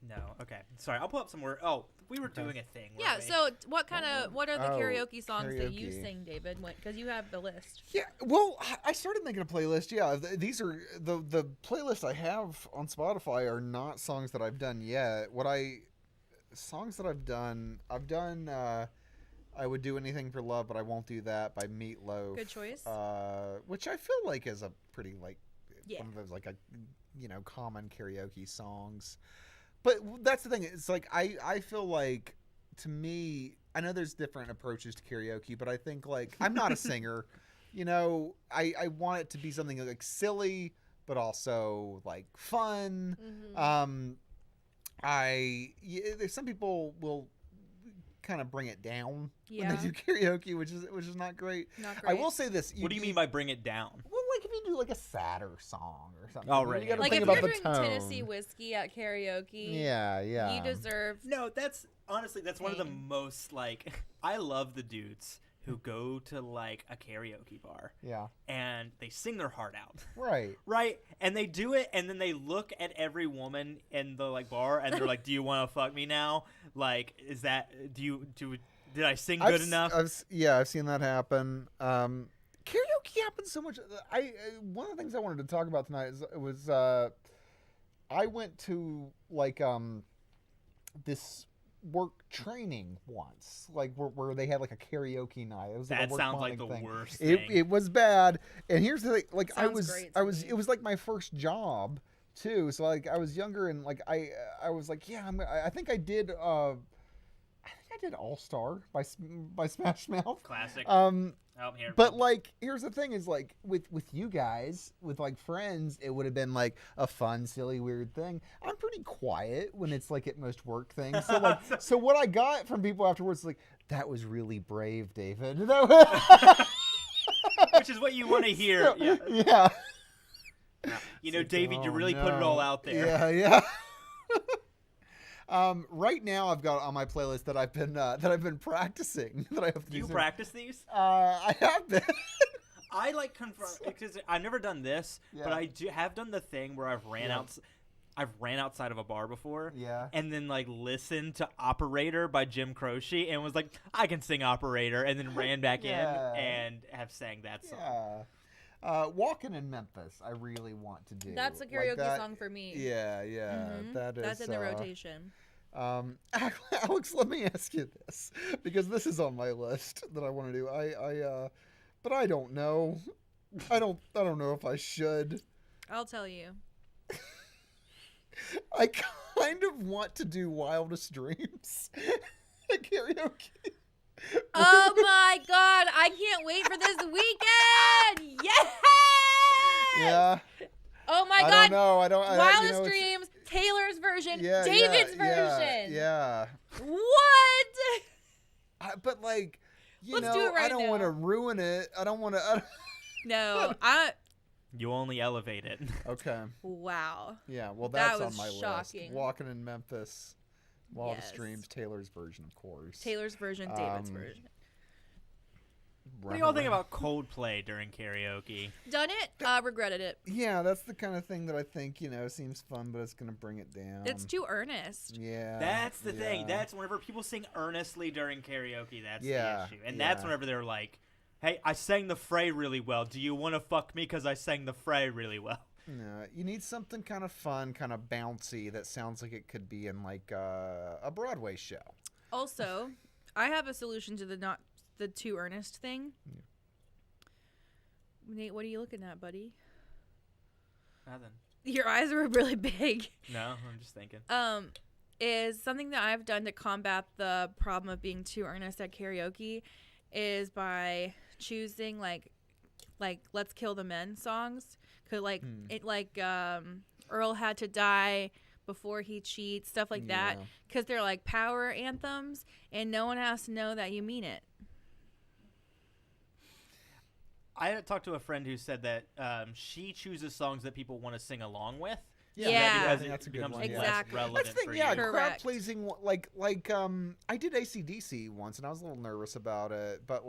No. Okay. Sorry. I'll pull up some more. Oh, we were doing a thing. Yeah. weren't we? So what are the karaoke songs that you karaoke. sing, David? Because you have the list. Yeah, well, I started making a playlist. Yeah, these are the playlists I have on Spotify are not songs that I've done yet. Songs that I've done. I Would Do Anything for Love, but I Won't Do That by Meatloaf. Good choice. Which I feel like is a pretty Yeah. one of those common karaoke songs. But that's the thing. It's like I feel like, to me, I know there's different approaches to karaoke, but I think I'm not a singer. I want it to be something silly, but also fun. Mm-hmm. There's some people will kind of bring it down Yeah. when they do karaoke, which is not great. Not great. I will say this. What do you mean by bring it down? Well, if you do a sadder song or something. Oh, right. You gotta Like think if about you're the doing tone. Tennessee whiskey at karaoke, Yeah. you deserve. No, that's honestly one of the Pain. most I love the dudes who go to a karaoke bar Yeah. and they sing their heart out. Right. Right, and they do it, and then they look at every woman in the bar, and they're like, "Do you want to fuck me now? Is that did I sing good enough?" I've seen that happen. Karaoke happens so much. One of the things I wanted to talk about tonight was I went to this work training once, where they had a karaoke night. It was That a work sounds like bonding the thing. worst thing. It was bad. And here's the thing: Sounds great to me. it was my first job too. So I was younger, and I was I think I did All Star by Smash Mouth. Classic. Here. But here's the thing: is with you guys, with friends, it would have been a fun, silly, weird thing. I'm pretty quiet when it's at most work things. So so what I got from people afterwards is that was really brave, David. Which is what you want to hear. Yeah. Yeah. David, you really put it all out there. Yeah. Right now I've got on my playlist that I've been practicing that I have to Do you soon. practice these? I have been. I confirm because I've never done this, but I have done the thing where I've ran outside of a bar before. Yeah. And then listened to Operator by Jim Croce and was like, I can sing Operator, and then ran back in and have sang that song. Yeah. Walking in Memphis, I really want to do. That's a karaoke song for me. Yeah. Mhm. That's in the rotation. Alex, let me ask you this, because this is on my list that I want to do. But I don't know. I don't know if I should. I'll tell you. I kind of want to do Wildest Dreams at karaoke. Oh my god, I can't wait for this weekend! Yes! Yeah. Oh my I god. don't know. I don't. Wildest Dreams, Taylor's version, David's version. Yeah. What? But Let's do it right I don't now. want to ruin it. I don't want to. No, You only elevate it. Okay. wow. Yeah. Well, That that's was on my shocking. list. Walking in Memphis, Wildest Yes. Dreams, Taylor's version, of course. Taylor's version, David's version. What do y'all think about Coldplay during karaoke? Done it, regretted it. Yeah, that's the kind of thing that I think seems fun, but it's gonna bring it down. It's too earnest. Yeah. That's the thing. yeah. That's whenever people sing earnestly during karaoke, that's Yeah, the issue. And that's whenever they're like, hey, I sang the fray really well. Do you want to fuck me because I sang the fray really well? No, you need something kind of fun, kind of bouncy that sounds like it could be in a Broadway show. Also, I have a solution to the too earnest thing. Yeah. Nate, what are you looking at, buddy? Nothing. Your eyes are really big. No, I'm just thinking. Is something that I've done to combat the problem of being too earnest at karaoke is by choosing like Let's Kill the Men songs. Cause Earl Had to Die, Before He Cheats, stuff like that. Yeah. Because they're like power anthems and no one has to know that you mean it. I talked to a friend who said that she chooses songs that people want to sing along with. Yeah. Because that's a it good becomes one. less Exactly. relevant That's the for thing, yeah, you. crowd Correct. pleasing. I did AC/DC once, and I was a little nervous about it. But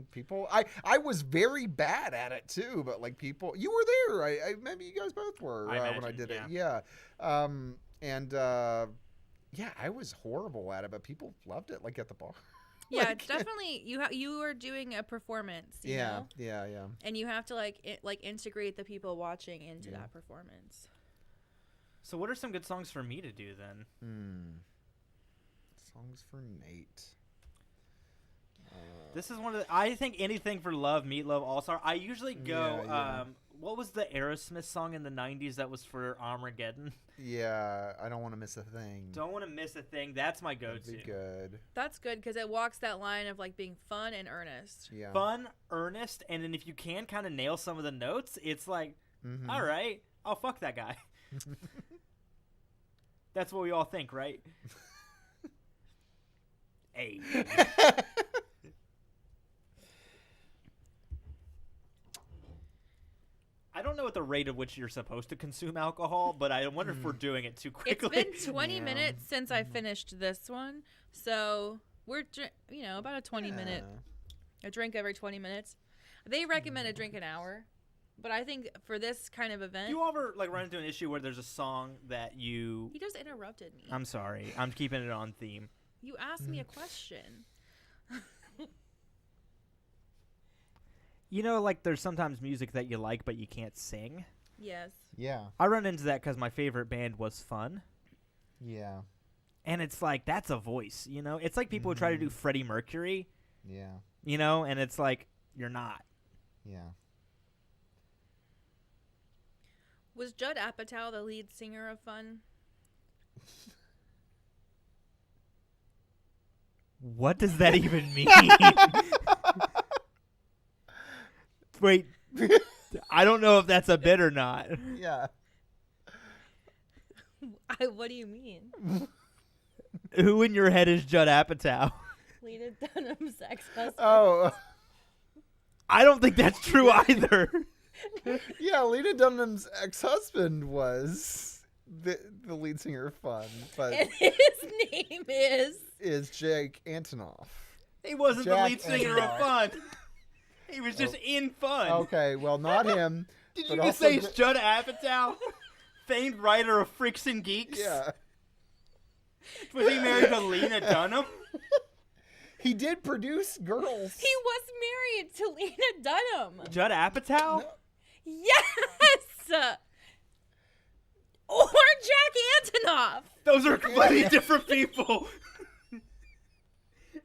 people. I was very bad at it too. But people, you were there. Maybe you guys both were I when I imagine, did it. yeah. Yeah. And yeah, I was horrible at it, but people loved it, like at the bar. Yeah, Like- definitely. You are doing a performance. You know? Yeah. And you have to like integrate the people watching into that performance. So what are some good songs for me to do then? Songs for Nate. This is one of the, I think anything for Love, Meatloaf, All-Star. I usually go, Yeah. What was the Aerosmith song in the 90s that was for Armageddon? Yeah, I don't want to miss a thing. Don't want to miss a thing. That's my go-to. That'd be good. That's good because it walks that line of like being fun and earnest. Yeah. Fun, earnest, and then if you can kind of nail some of the notes, it's like, Mhm. all right, I'll fuck that guy. That's what we all think, right? Hey. I don't know what the rate at which you're supposed to consume alcohol, but I wonder if we're doing it too quickly. It's been 20 minutes since I finished this one, so we're about a 20-minute a drink every 20 minutes. They recommend a drink an hour, but I think for this kind of event, Do you ever like run into an issue where there's a song that you? he just interrupted me. I'm sorry. I'm keeping it on theme. You asked me a question. You know, like there's sometimes music that you like but you can't sing. Yes. Yeah. I run into that because my favorite band was Fun. Yeah. And it's like, that's a voice, you know? It's like people who try to do Freddie Mercury, Yeah. you know? And it's like, you're not. Yeah. Was Judd Apatow the lead singer of Fun? What does that even mean? Wait, I don't know if that's a bit or not. Yeah. What do you mean? Who in your head is Judd Apatow? Lena Dunham's ex-husband. Oh. I don't think that's true either. Yeah, Lena Dunham's ex-husband was the lead singer of Fun, but And his name is Jake Antonoff. He wasn't Jack the lead singer of Antonoff. Fun. He was just in Fun. Okay, well, not him. Did but you just also say it's Judd Apatow? Famed writer of Freaks and Geeks? Yeah. Was he married to Lena Dunham? He did produce Girls. He was married to Lena Dunham. Judd Apatow? No. Yes. Or Jack Antonoff. Those are completely different people.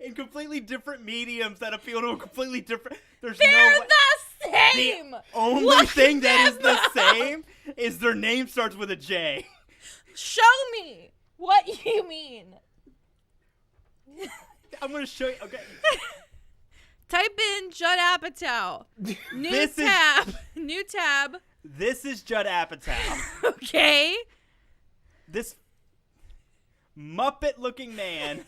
In completely different mediums that appeal to a completely different. There's They're no way. the same. The only Look thing that is them the up. same is their name starts with a J. Show me what you mean. I'm gonna show you. Okay. Type in Judd Apatow. New This is- tab. New tab. This is Judd Apatow. Okay. This Muppet-looking man.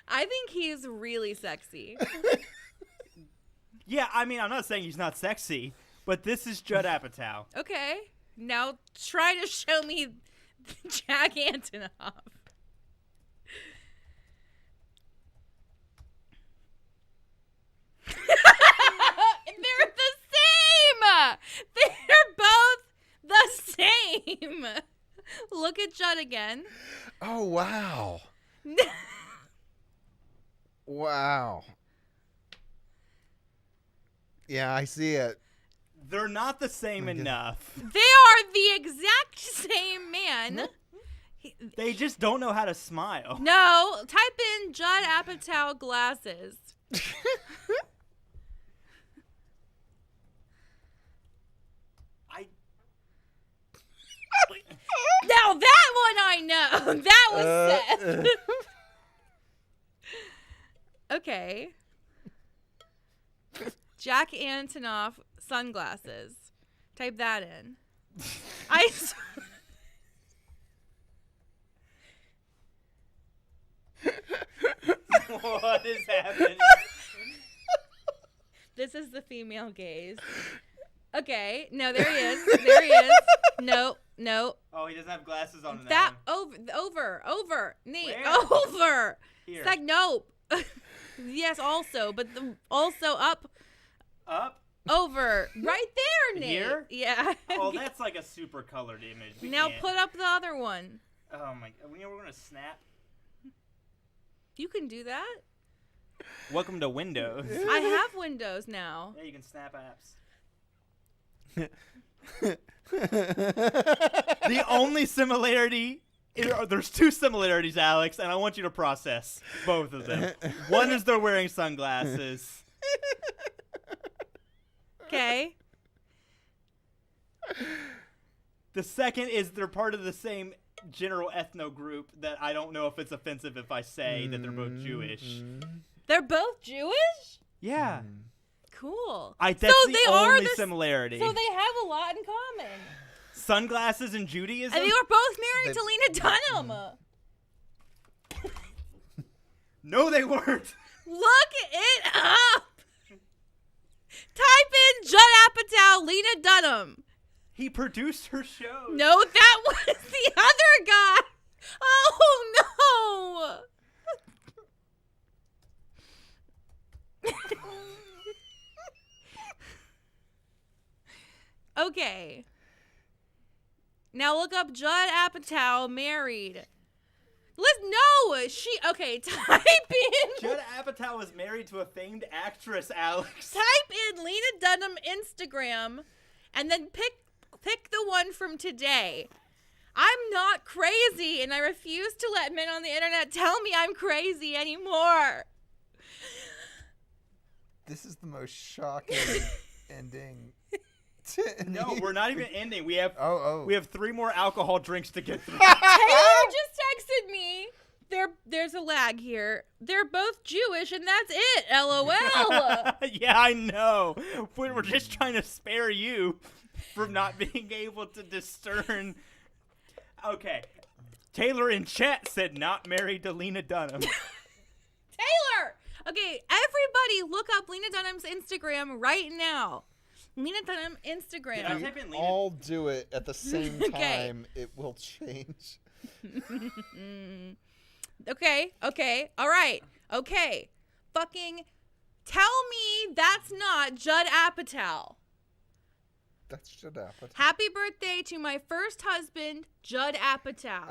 I think he's really sexy. Yeah, I mean, I'm not saying he's not sexy, but this is Judd Apatow. Okay. Now try to show me Jack Antonoff. They're the same. They're both the same. Look at Judd again. Oh, wow. Wow. Yeah, I see it. They're not the same enough. They are the exact same man. They just don't know how to smile. No, type in Judd Apatow glasses. Now that one I know. That was Seth. Okay. Jack Antonoff sunglasses. Type that in. What is happening? This is the female gaze. Okay. No, there he is. There he is. No. Oh, he doesn't have glasses on. That over. Nate, Where? over. Here. It's like nope. Yes, also, but also up. Up. Over. Right there, Nate. Here? Yeah. Oh, that's like a super colored image. We Now can't. put up the other one. Oh my! We're gonna snap. You can do that. Welcome to Windows. I have Windows now. Yeah, you can snap apps. The only similarity. There's two similarities, Alex, and I want you to process both of them. One is they're wearing sunglasses. Okay. The second is they're part of the same general ethno group that I don't know if it's offensive if I say that they're both Jewish. They're both Jewish? Yeah. Cool. That's So the they are only the- similarity. So they have a lot in common. Sunglasses and Judaism? And they were both married to Lena Dunham. No, they weren't. Look it up. Type in Judd Apatow, Lena Dunham. He produced her show. No, that was the other guy. Oh, no. Okay. Now look up Judd Apatow married. Okay, type in. Judd Apatow was married to a famed actress, Alex. Type in Lena Dunham Instagram, and then pick the one from today. I'm not crazy, and I refuse to let men on the internet tell me I'm crazy anymore. This is the most shocking ending. No, we're not even ending. We have we have 3 more alcohol drinks to get through. Taylor just texted me. There's a lag here. They're both Jewish, and that's it. LOL. Yeah, I know. We're just trying to spare you from not being able to discern. Okay. Taylor in chat said not married to Lena Dunham. Taylor! Okay, everybody look up Lena Dunham's Instagram right now. Lena Dunham Instagram. Yeah, type in Lena. All do it at the same time. Okay. It will change. Okay, all right, okay. Fucking tell me that's not Judd Apatow. That's Judd Apatow. Happy birthday to my first husband, Judd Apatow.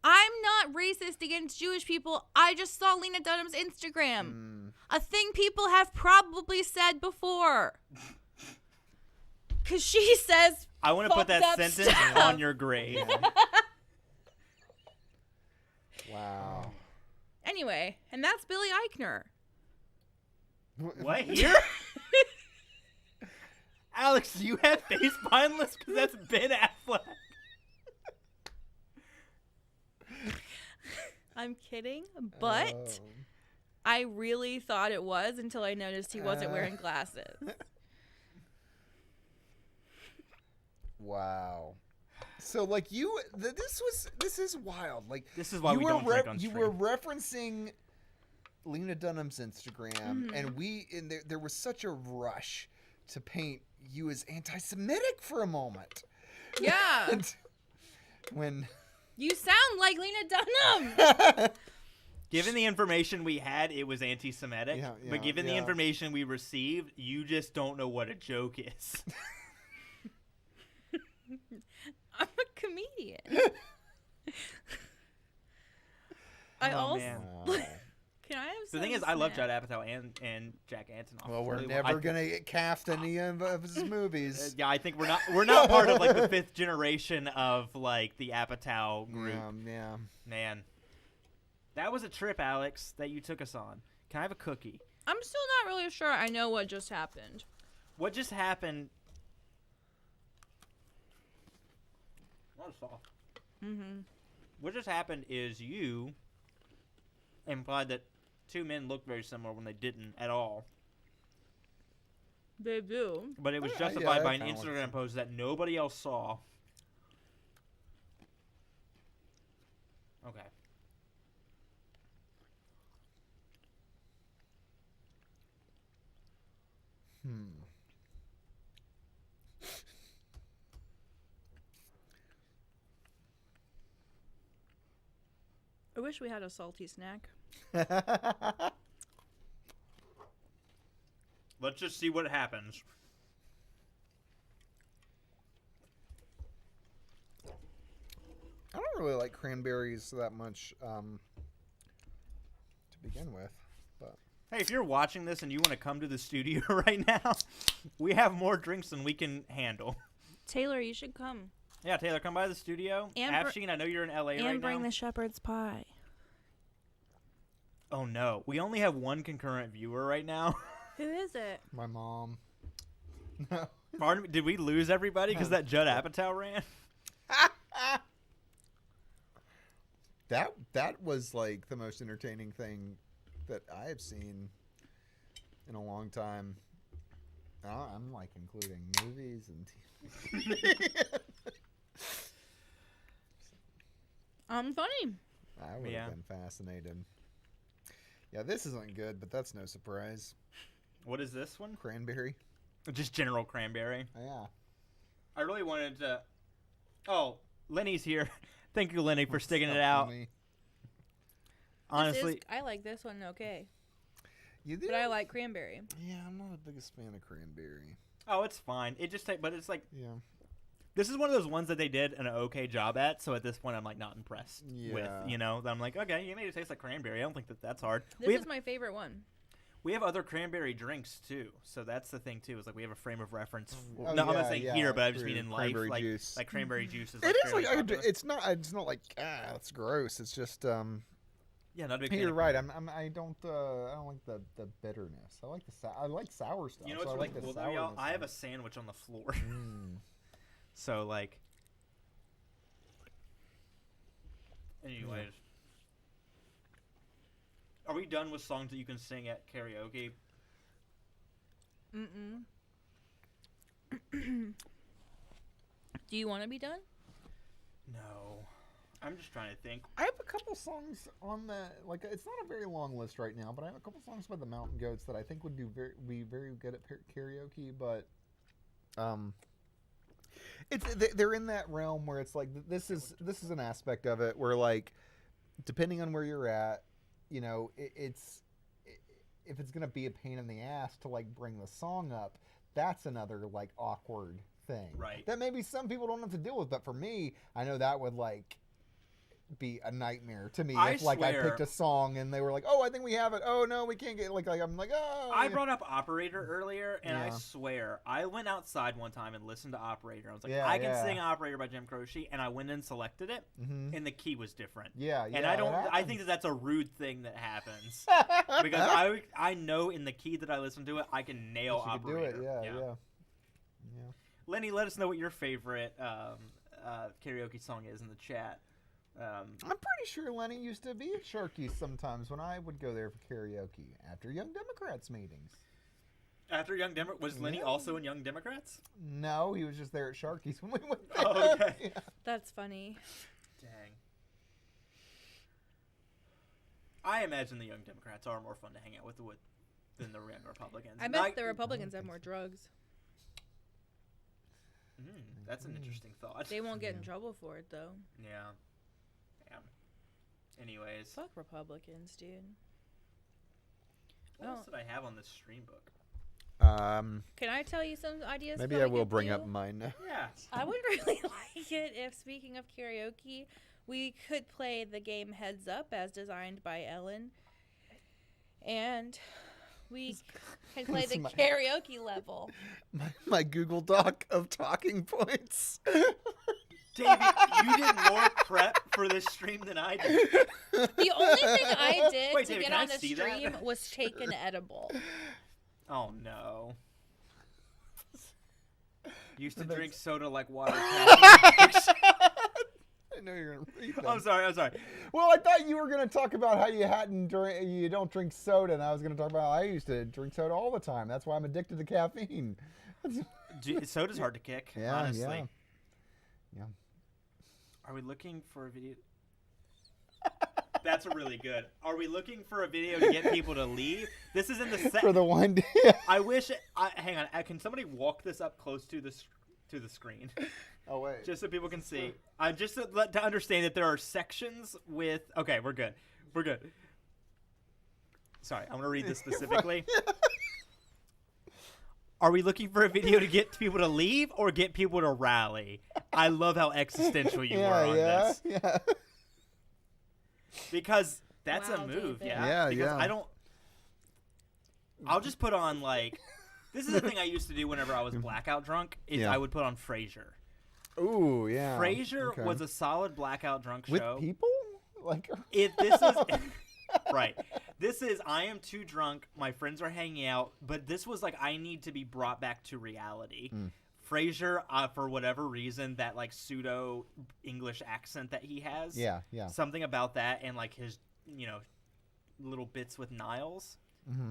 I'm not racist against Jewish people. I just saw Lena Dunham's Instagram. A thing people have probably said before. Because she says I want to put that fucked up sentence stuff. on your grave. Wow. Anyway, and that's Billy Eichner. What, here? Alex, do you have face spineless? Because that's Ben Affleck. I'm kidding, but I really thought it was until I noticed he wasn't wearing glasses. Wow. So like this is wild. Like This is why you we were don't drink on you stream. were referencing Lena Dunham's Instagram, and there was such a rush to paint you as anti-Semitic for a moment. Yeah. When You sound like Lena Dunham. Given the information we had, it was anti-Semitic. Yeah, but given the yeah. information we received, you just don't know what a joke is. I'm a comedian. I Oh, also man. can I have The thing some is, I love Judd snack? Apatow and Jack Antonoff. well, we're Really, never gonna get cast any of his movies. Yeah, I think we're not part of like the 5th generation of like the Apatow group. Yeah. Man, that was a trip, Alex, that you took us on. Can I have a cookie? I'm still not really sure I know what just happened. What just happened? Not soft. What just happened is you implied that 2 men looked very similar when they didn't at all. They do. But it was Yeah, justified yeah, by an that kinda Instagram looks- post that nobody else saw. Okay. I wish we had a salty snack. Let's just see what happens. I don't really like cranberries that much to begin with, but Hey, if you're watching this and you want to come to the studio right now, we have more drinks than we can handle. Taylor, you should come. Yeah, Taylor, come by the studio. And Afshin, I know you're in LA right now. And bring the shepherd's pie. Oh, no. We only have one concurrent viewer right now. Who is it? my mom. No. Pardon me, did we lose everybody because that Judd Apatow ran? That was like the most entertaining thing that I have seen in a long time. I'm like including movies and TV. I'm funny. I would have been fascinated. Yeah, this isn't good, but that's no surprise. What is this one? Cranberry. Just general cranberry. Yeah. I really wanted to... Oh, Lenny's here. Thank you, Lenny, for What's sticking it up, out. Lenny? Honestly... I like this one okay. You do? But I like cranberry. Yeah, I'm not the biggest fan of cranberry. Oh, it's fine. It just but it's like... Yeah. This is one of those ones that they did an okay job at, so at this point I'm like not impressed with, you know? I'm like, okay, you made it taste like cranberry. I don't think that's hard. This is my favorite one. We have other cranberry drinks too, so that's the thing too. Is like we have a frame of reference. Oh, no, I'm yeah, not saying yeah, here, but I just mean in life, cranberry like juice. like cranberry juice is. It is fairly like popular. it's not like it's gross. It's just Yeah, not a big Hey, fan you're of right. cranberry. I don't like the bitterness. I like I like sour stuff. You know what's so I really like the cool though, y'all? sourness I have of a sandwich on the floor, it. so like. Anyways, are we done with songs that you can sing at karaoke? Do you want to be done? No, I'm just trying to think. I have a couple songs on the it's not a very long list right now, but I have a couple songs by the Mountain Goats that I think would be very good at karaoke. But they're in that realm where it's like this is an aspect of it where like depending on where you're at, you know, if it's gonna be a pain in the ass to like bring the song up, that's another like awkward thing. Right. That maybe some people don't have to deal with, but for me, I know that would like be a nightmare to me if like I picked a song and they were like, "Oh, I think we have it. Oh no, we can't get like I'm like, "Oh." I brought up Operator earlier, and I Yeah. swear I went outside one time and listened to Operator. I was like, Yeah, I can yeah. sing Operator by Jim Croce, and I went and selected it, and the key was different. Yeah, And yeah, I don't. that I think that's a rude thing that happens because I know in the key that I listen to it, I can nail You could do Operator. it. Yeah. Lenny, let us know what your favorite karaoke song is in the chat. I'm pretty sure Lenny used to be at Sharky's sometimes when I would go there for karaoke after Young Democrats meetings. After Young Democrats, was Lenny also in Young Democrats? No, he was just there at Sharky's when we went there. Oh, okay. Yeah. That's funny. Dang. I imagine the Young Democrats are more fun to hang out with than the Republicans. I bet the Republicans have more drugs. That's an interesting thought. They won't get in trouble for it, though. Yeah. Anyways. Fuck Republicans, dude. What else did I have on this stream book? Can I tell you some ideas? Maybe for I we will could bring do? up mine now. Yeah. I would really like it if, speaking of karaoke, we could play the game Heads Up as designed by Ellen. And we can play the karaoke level. My Google Doc of talking points. Davey, you did more prep for this stream than I did. The only thing I did Wait, to David, get can I on the see that? stream was take an edible. Oh, no. Used to drink soda like water. I know you're gonna read that. I'm sorry. Well, I thought you were gonna talk about how you don't drink soda, and I was gonna talk about how I used to drink soda all the time. That's why I'm addicted to caffeine. Soda's hard to kick, Yeah, honestly. Yeah. Are we looking for a video? That's really good. Are we looking for a video to get people to leave? This is in the set. For the one. I wish. Hang on. Can somebody walk this up close to the screen? Oh wait. Just so people can see. Just to understand that there are sections with. Okay, we're good. Sorry, I'm gonna read this specifically. Are we looking for a video to get people to leave or get people to rally? I love how existential you were on this. Yeah. Because that's Wow, a move, David. yeah. Because Yeah. I'll just put on, like, this is the thing I used to do whenever I was blackout drunk, is Yeah. I would put on Frasier. Ooh, yeah. Frasier Okay. was a solid blackout drunk with show. people like. This is right. This is I am too drunk. My friends are hanging out, but this was like I need to be brought back to reality. Frasier, for whatever reason, that like pseudo English accent that he has. Yeah. Something about that and like his, little bits with Niles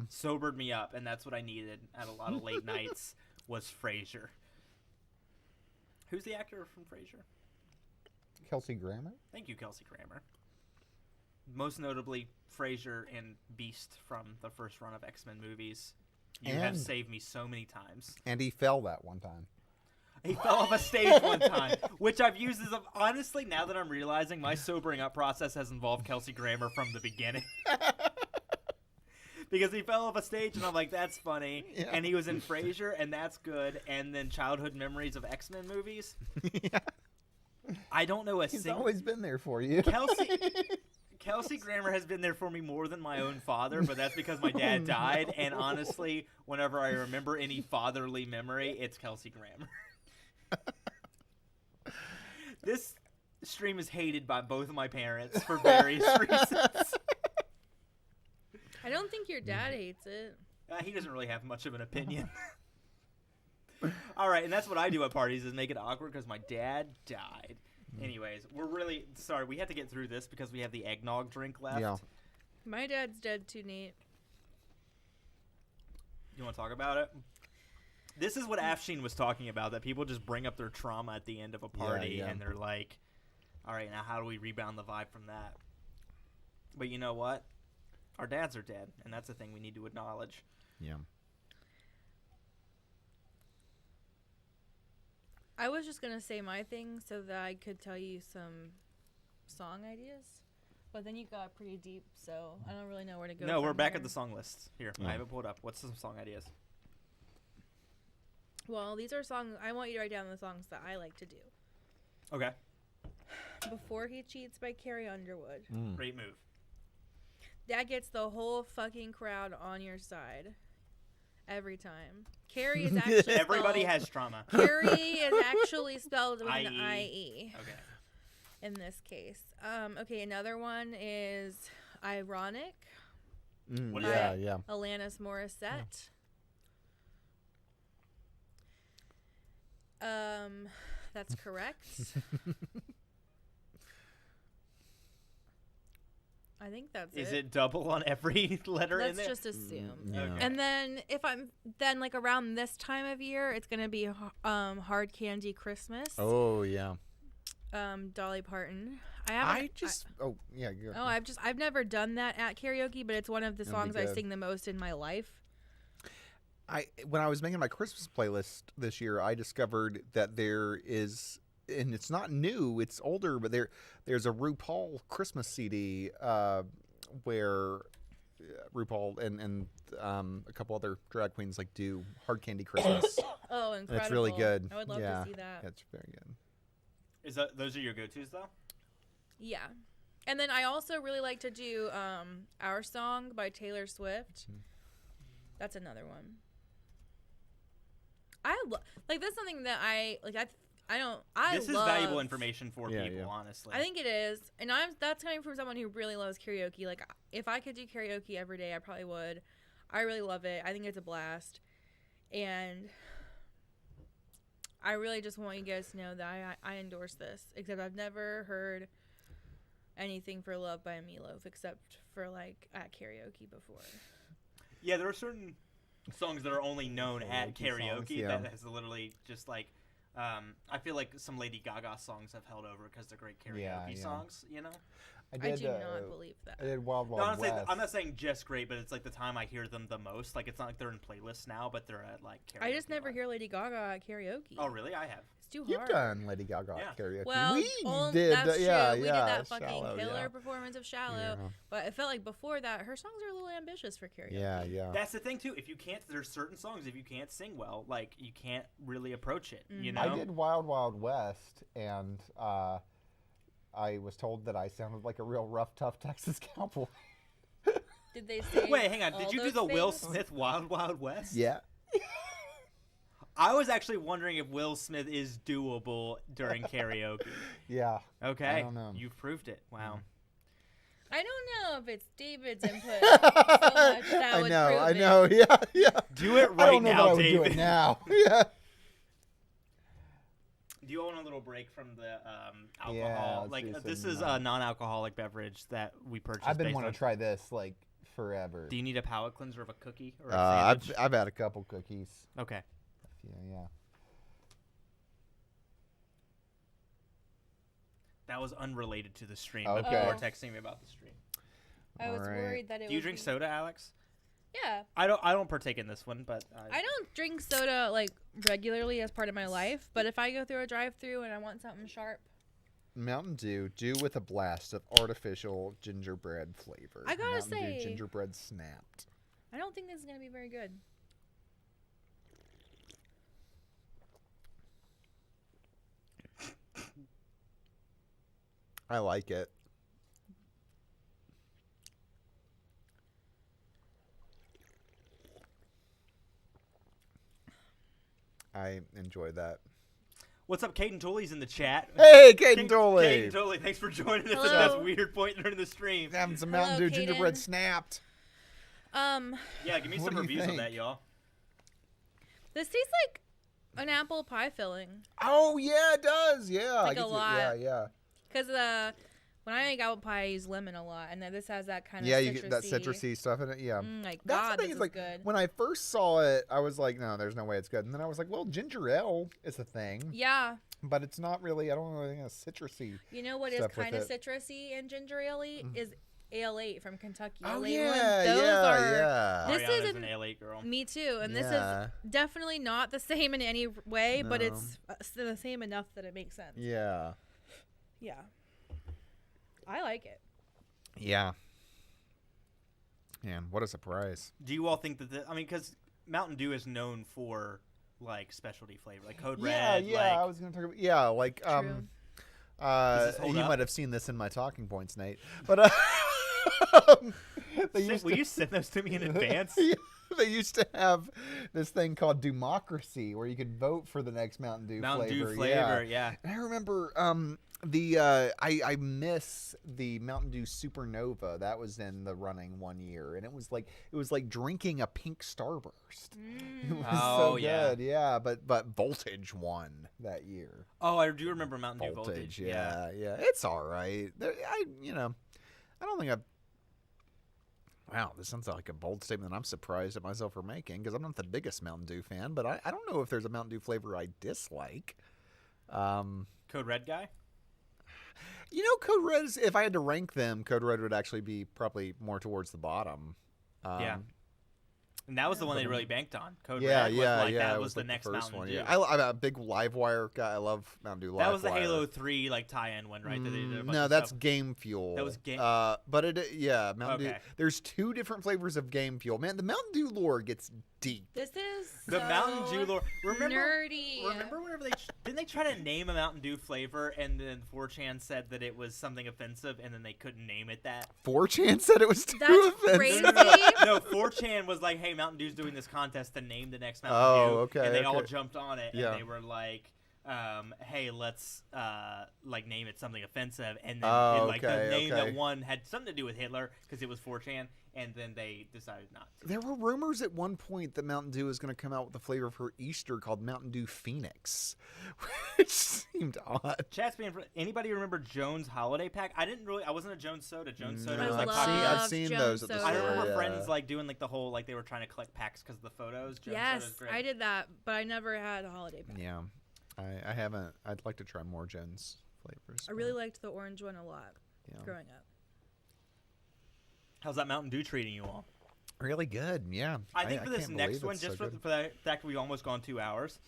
sobered me up, and that's what I needed at a lot of late nights was Frasier. Who's the actor from Frasier? Kelsey Grammer. Thank you, Kelsey Grammer. Most notably, Frasier and Beast from the first run of X-Men movies. You have And- saved me so many times. And he fell that one time. He fell off a stage one time, which I've used as honestly, now that I'm realizing, my sobering up process has involved Kelsey Grammer from the beginning. Because he fell off a stage, and I'm like, that's funny. Yeah. And he was in Frasier, and that's good. And then childhood memories of X-Men movies. Yeah. I don't know a He's single... always been there for you. Kelsey Grammer has been there for me more than my own father, but that's because my dad died. And honestly, whenever I remember any fatherly memory, it's Kelsey Grammer. This stream is hated by both of my parents for various reasons. I don't think your dad hates it. He doesn't really have much of an opinion. All right, and that's what I do at parties is make it awkward because my dad died. Anyways, we're really sorry. We have to get through this because we have the eggnog drink left. Yeah. My dad's dead too, Nate. You want to talk about it? This is what Afshin was talking about, that people just bring up their trauma at the end of a party, yeah. and they're like, all right, now how do we rebound the vibe from that? But you know what? Our dads are dead, and that's a thing we need to acknowledge. Yeah. I was just gonna say my thing so that I could tell you some song ideas, but then you got pretty deep, so I don't really know where to go. No, we're from back here. at the song list. Here, Yeah. I have it pulled up. What's some song ideas? Well, these are songs. I want you to write down the songs that I like to do. Okay. Before He Cheats by Carrie Underwood. Great move. That gets the whole fucking crowd on your side. Every time. Carrie is actually Everybody spelled- has trauma. Carrie is actually spelled with an I-E. I-E Okay. in this case. Okay, another one is Ironic. What is Yeah, that? yeah. Alanis Morissette. That's correct. I think that's Is it double on every letter in Let's there? just assume. Yeah. Okay. And then if I'm then like around this time of year, it's gonna be Hard Candy Christmas. Oh yeah. Dolly Parton. I've never done that at karaoke, but it's one of the That'd be songs I good. sing the most in my life. When I was making my Christmas playlist this year, I discovered that there is, and it's not new, it's older, but there's a RuPaul Christmas CD where RuPaul and a couple other drag queens like do Hard Candy Christmas. Oh, And incredible! it's really good. I would love Yeah. to see that. It's very good. Those are your go-tos though? Yeah. And then I also really like to do Our Song by Taylor Swift. That's another one. That's something that This is valuable information for Yeah, people, yeah. honestly. I think it is. And that's coming from someone who really loves karaoke. Like, if I could do karaoke every day, I probably would. I really love it. I think it's a blast. And I really just want you guys to know that I endorse this. Except I've never heard anything for Love by Meatloaf except for, like, at karaoke before. Yeah, there are certain songs that are only known at Karaoke songs, karaoke yeah. that has literally just like I feel like some Lady Gaga songs have held over because they're great karaoke Yeah, yeah. songs, you know? I do not believe that. I did Wild No, Wild honestly, West. I'm not saying just great, but it's like the time I hear them the most. Like, it's not like they're in playlists now, but they're at like karaoke. I just never live. hear Lady Gaga at karaoke. Oh, really? I have. It's too You've hard. done Lady Gaga Yeah. karaoke. Well, we did. that's yeah, true. We yeah, did that fucking Shallow, killer yeah. performance of Shallow, Yeah. but I felt like before that, her songs are a little ambitious for karaoke. Yeah, yeah. That's the thing too. If you can't, there's certain songs. If you can't sing well, like you can't really approach it. You know. I did Wild Wild West, and I was told that I sounded like a real rough, tough Texas cowboy. Did they say? Wait, hang on. Did all you do those the Will things? Smith Wild Wild West? Yeah. I was actually wondering if Will Smith is doable during karaoke. Yeah. Okay. I don't know. You've proved it. Wow. I don't know if it's David's input so much that would prove I it. know. Yeah, yeah. Do it I right don't know now, that I would David. do it now. Yeah. Do you want a little break from the alcohol? Yeah, let's like do this some, is a non-alcoholic beverage that we purchased. I've been based wanting on- to try this like forever. Do you need a palate cleanser of a cookie or a I've sandwich? I've had a couple cookies. Okay. Yeah. That was unrelated to the stream. Okay. But people were Oh. texting me about the stream. I was Alright. worried that it Do you would drink be- soda, Alex? Yeah. I don't partake in this one, but I don't drink soda like regularly as part of my life, but if I go through a drive-through and I want something sharp, Mountain Dew, with a blast of artificial gingerbread flavor. I gotta Mountain say- Dew gingerbread snapped. I don't think this is gonna be very good. I like it. I enjoy that. What's up, Caden Tooley's in the chat. Hey, Caden Tooley! Caden Tooley, thanks for joining us Hello. at this weird point during the stream. Having some Hello, Mountain Dew gingerbread Caden. snapped. Yeah, give me What some do you reviews of think? that, y'all. This tastes like an apple pie filling. Oh yeah, it does. Yeah, I Like get a it. lot. Yeah. Cause when I make apple pie, I use lemon a lot, and then this has that kind of Yeah, you get that citrusy stuff in it. Yeah. Like That's God, the thing this is like good. when I first saw it, I was like, no, there's no way it's good. And then I was like, well, ginger ale is a thing, Yeah, but it's not really. I don't really think it's citrusy. you know what is Stuff with kind of it. citrusy and ginger ale is Ale 8 from Kentucky. Oh Ale yeah, 1. yeah, Those are yeah. This Ariana's is an A8 girl. me too, and this Yeah. is definitely not the same in any way, but No. it's the same enough that it makes sense. Yeah. Yeah, I like it. Yeah. Man, what a surprise. Do you all think that I mean, because Mountain Dew is known for like specialty flavor, like Code Red. Yeah, like, I was gonna talk about like True. Does this hold you up? might have seen this in my talking points, Nate. But they used Will to, you send those to me in advance? Yeah, they used to have this thing called Democracy where you could vote for the next Mountain Dew Mountain flavor. Dew flavor, yeah. And I remember I miss the Mountain Dew Supernova. That was in the running one year, and it was like drinking a pink Starburst. It was Oh, so yeah. good, yeah. But Voltage won that year. Oh, I do remember Mountain Dew Voltage, Voltage. yeah. It's all right. I don't think I've. Wow, this sounds like a bold statement that I'm surprised at myself for making because I'm not the biggest Mountain Dew fan, but I don't know if there's a Mountain Dew flavor I dislike. Code Red guy. Code Red is, if I had to rank them, Code Red would actually be probably more towards the bottom. Yeah. And that was the one they really banked on. Code Yeah, Red was yeah, like, yeah. that it was the like next first Mountain one. Dew. Yeah, I'm a big Livewire guy. I love Mountain Dew Livewire. That was the Halo 3 like tie-in one, right? That they did a bunch No, of that's stuff. Game Fuel. That was Game- but Mountain Dew. Okay. There's two different flavors of Game Fuel. Man, the Mountain Dew lore gets deep. This is The so Mountain Dew lore. nerdy. Remember whenever didn't they try to name a Mountain Dew flavor and then 4chan said that it was something offensive and then they couldn't name it that? 4chan said it was too That's offensive. crazy. No, 4chan was like, "Hey, Mountain Dew's doing this contest to name the next Mountain Oh, Dew," okay, and they all okay. jumped on it Yeah. and they were like, "Hey, let's like name it something offensive," and then Oh, the okay, name okay. that won had something to do with Hitler because it was 4chan, and then they decided not to. There were rumors at one point that Mountain Dew is going to come out with a flavor for Easter called Mountain Dew Phoenix, which seemed odd. Chat's being. Anybody remember Jones Holiday Pack? I wasn't a Jones Soda. Jones Soda I was like love popping I've up. seen Jones those at the Soda. I store. remember yeah. friends like doing like the whole like they were trying to collect packs because of the photos. Jones Yes, Soda's great. I did that, but I never had a holiday pack. Yeah, I haven't. I'd like to try more Jones flavors. I really liked the orange one a lot Yeah. growing up. How's that Mountain Dew treating you all? Really good, yeah. I think for this can't next believe one, it's just so for, good. for the fact we've almost gone 2 hours,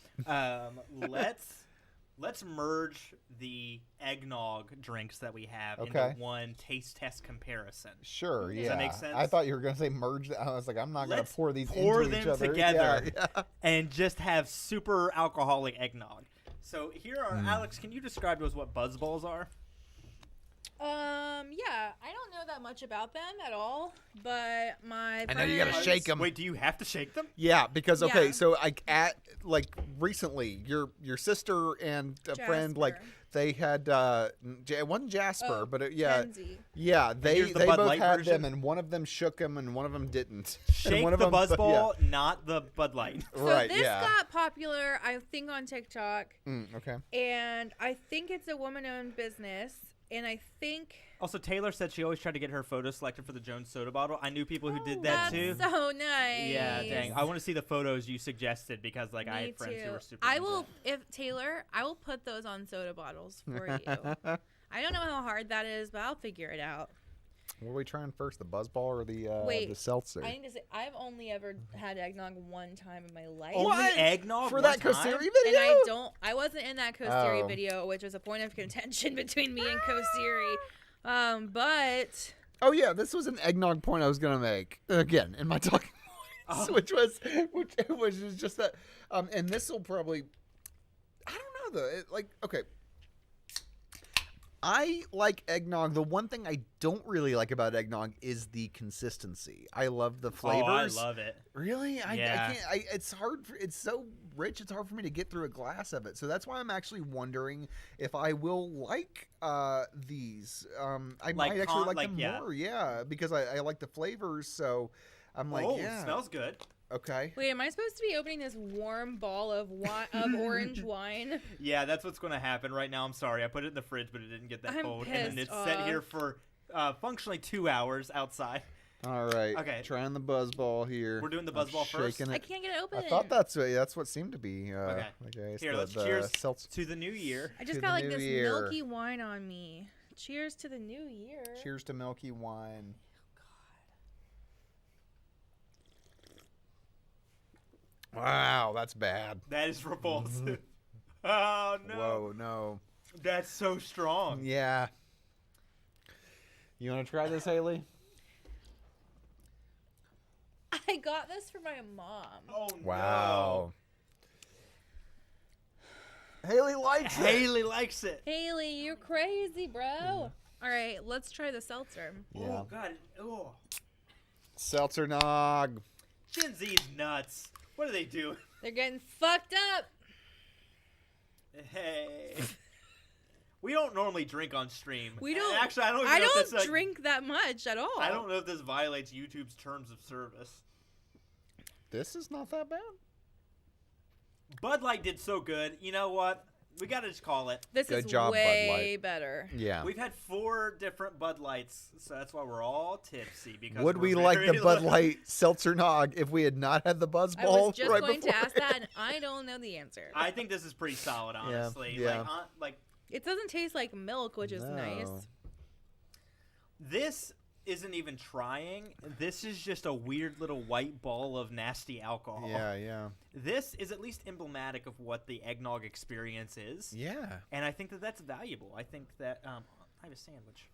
let's merge the eggnog drinks that we have Okay. into one taste test comparison. Sure, Does yeah. that make sense? I thought you were going to say merge. I was like, I'm not going to Let's pour these pour into each them other. together Yeah. and just have super alcoholic eggnog. So here are Alex. Can you describe to us what buzzballs are? Yeah, I don't know that much about them at all, but my I know you gotta friends- shake 'em. Wait, do you have to shake them? Yeah, because okay, Yeah. so recently, your sister and a friend Jasper. they had it wasn't Jasper, Oh, but Kenzie. yeah, they here's the they Bud both Light had version? them, and one of them shook them, and one of them didn't. Shake and one of the them, buzzball, not the Bud Light. So right? this Yeah. got popular, I think, on TikTok, Okay. and I think it's a woman-owned business, and I think Also, Taylor said she always tried to get her photo selected for the Jones soda bottle. I knew people who did that that's too. so nice. Yeah, dang. I want to see the photos you suggested because I Me had friends who too. were super. I into will, it. if Taylor, I will put those on soda bottles for you. I don't know how hard that is, but I'll figure it out. What are we trying first, the buzzball or the Wait, seltzer? I need to say, I've only ever had eggnog one time in my life. Only eggnog For one that time? Kosiri video? And I wasn't in that Kosiri Oh. video, which was a point of contention between me and Kosiri. But Oh yeah, this was an eggnog point I was gonna make again in my talking points, which was just that. And this will probably, I don't know though. Okay, I like eggnog. The one thing I don't really like about eggnog is the consistency. I love the flavors. Oh, I love it. Really? I Yeah. can't. It's hard. It's so rich. It's hard for me to get through a glass of it. So that's why I'm actually wondering if I will like these. I might actually like them more. Yeah, because I like the flavors. So I'm like, Oh, yeah. smells good. Okay. wait, am I supposed to be opening this warm ball of orange wine? Yeah, that's what's going to happen right now. I'm sorry. I put it in the fridge, but it didn't get that I'm cold. And then pissed it's set here off. for functionally 2 hours outside. All right. Okay. Trying the buzzball here. We're doing the I'm buzzball first? shaking I it. can't get it open. I thought that's what seemed to be. Okay. It's Here, the- let's the cheers seltzer. to the new year. I just to got the like new this year. milky wine on me. Cheers to the new year. Cheers to milky wine. Wow, that's bad. That is repulsive. Oh, no. Whoa, no. That's so strong. Yeah. You want to try this, Haley? I got this for my mom. Oh, Wow. Haley likes no. Haley likes it. Haley, you're crazy, bro. All right, let's try the seltzer. Yeah. Oh, God. Oh. Seltzer nog. Gen Z is nuts. What are they doing? They're getting fucked up. Hey. We don't normally drink on stream. We don't. Actually, I don't even I know if don't this, drink that much at all. I don't know if this violates YouTube's terms of service. This is not that bad. Bud Light did so good. You know what? We got to just call it. This Good is job, Bud way Light. better. Yeah. We've had 4 different Bud Lights, so that's why we're all tipsy. Because Would we're we like the very Bud low. Light Seltzer Nog if we had not had the Buzzball I was just right going before? to ask that, and I don't know the answer. I think this is pretty solid, honestly. yeah. Like It doesn't taste like milk, which is nice. No. this isn't even trying. This is just a weird little white ball of nasty alcohol. Yeah, yeah. This is at least emblematic of what the eggnog experience is. Yeah. And I think that that's valuable. I think that I have a sandwich.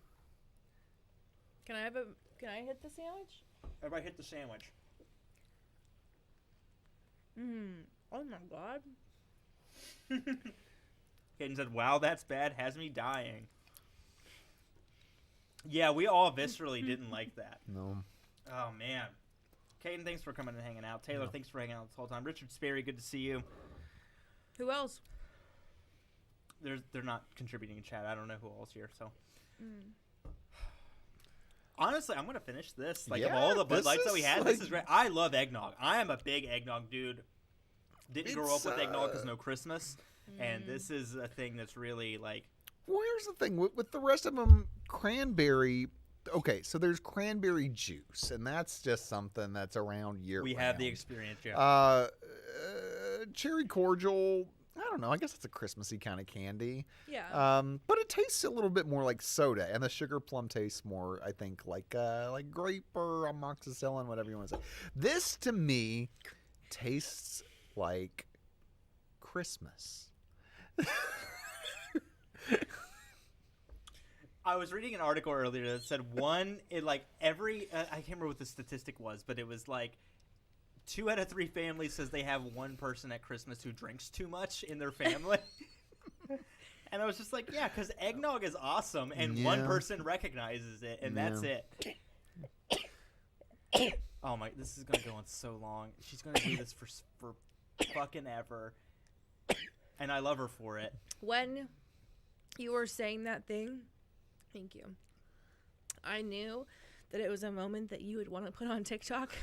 Can I hit the sandwich? Everybody hit the sandwich. Oh my god. Kaden said, "Wow, that's bad. Has me dying." Yeah, we all viscerally didn't like that. No. Oh man. Kaden, thanks for coming and hanging out. Taylor, thanks for hanging out this whole time. Richard Sperry, good to see you. Who else? They're not contributing in chat. I don't know who else here. So honestly, I'm gonna finish this. Like of Yeah, all the Bud this Lights that we is, had, like- this is great. I love eggnog. I am a big eggnog dude. Didn't grow up It's, with eggnog because no Christmas, and this is a thing that's really like. Well, here's the thing with the rest of them, cranberry. Okay, so there's cranberry juice, and that's just something that's around year We round. have the experience, yeah. Cherry cordial. I don't know. I guess it's a Christmassy kind of candy. Yeah. But it tastes a little bit more like soda, and the sugar plum tastes more, I think, like grape or amoxicillin, whatever you want to say. This, to me, tastes like Christmas. I was reading an article earlier that said every I can't remember what the statistic was, but it was like 2 out of 3 families says they have one person at Christmas who drinks too much in their family. And I was just like, yeah, because eggnog is awesome, and one person recognizes it, and that's it. Oh my, this is going to go on so long. She's going to do this for fucking ever. And I love her for it. When you were saying that thing, thank you, I knew that it was a moment that you would want to put on TikTok.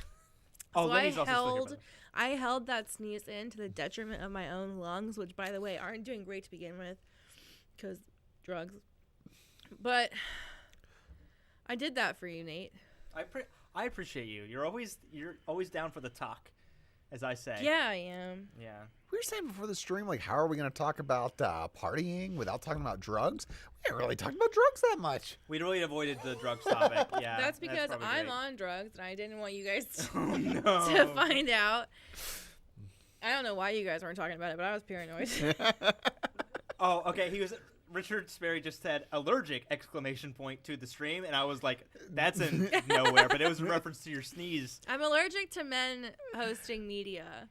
Oh, So Lenny's also still here, I held that sneeze in to the detriment of my own lungs, which, by the way, aren't doing great to begin with because drugs. But I did that for you, Nate. I appreciate you. You're always down for the talk, as I say. Yeah, I am. Yeah. We were saying before the stream, like, how are we going to talk about partying without talking about drugs? We didn't really talk about drugs that much. We really avoided the drugs topic. Yeah. That's because probably I'm great. on drugs and I didn't want you guys to, Oh, no. to find out. I don't know why you guys weren't talking about it, but I was paranoid. Oh, okay. Richard Sperry just said allergic ! To the stream, and I was like, that's in nowhere, but it was in reference to your sneeze. I'm allergic to men hosting media.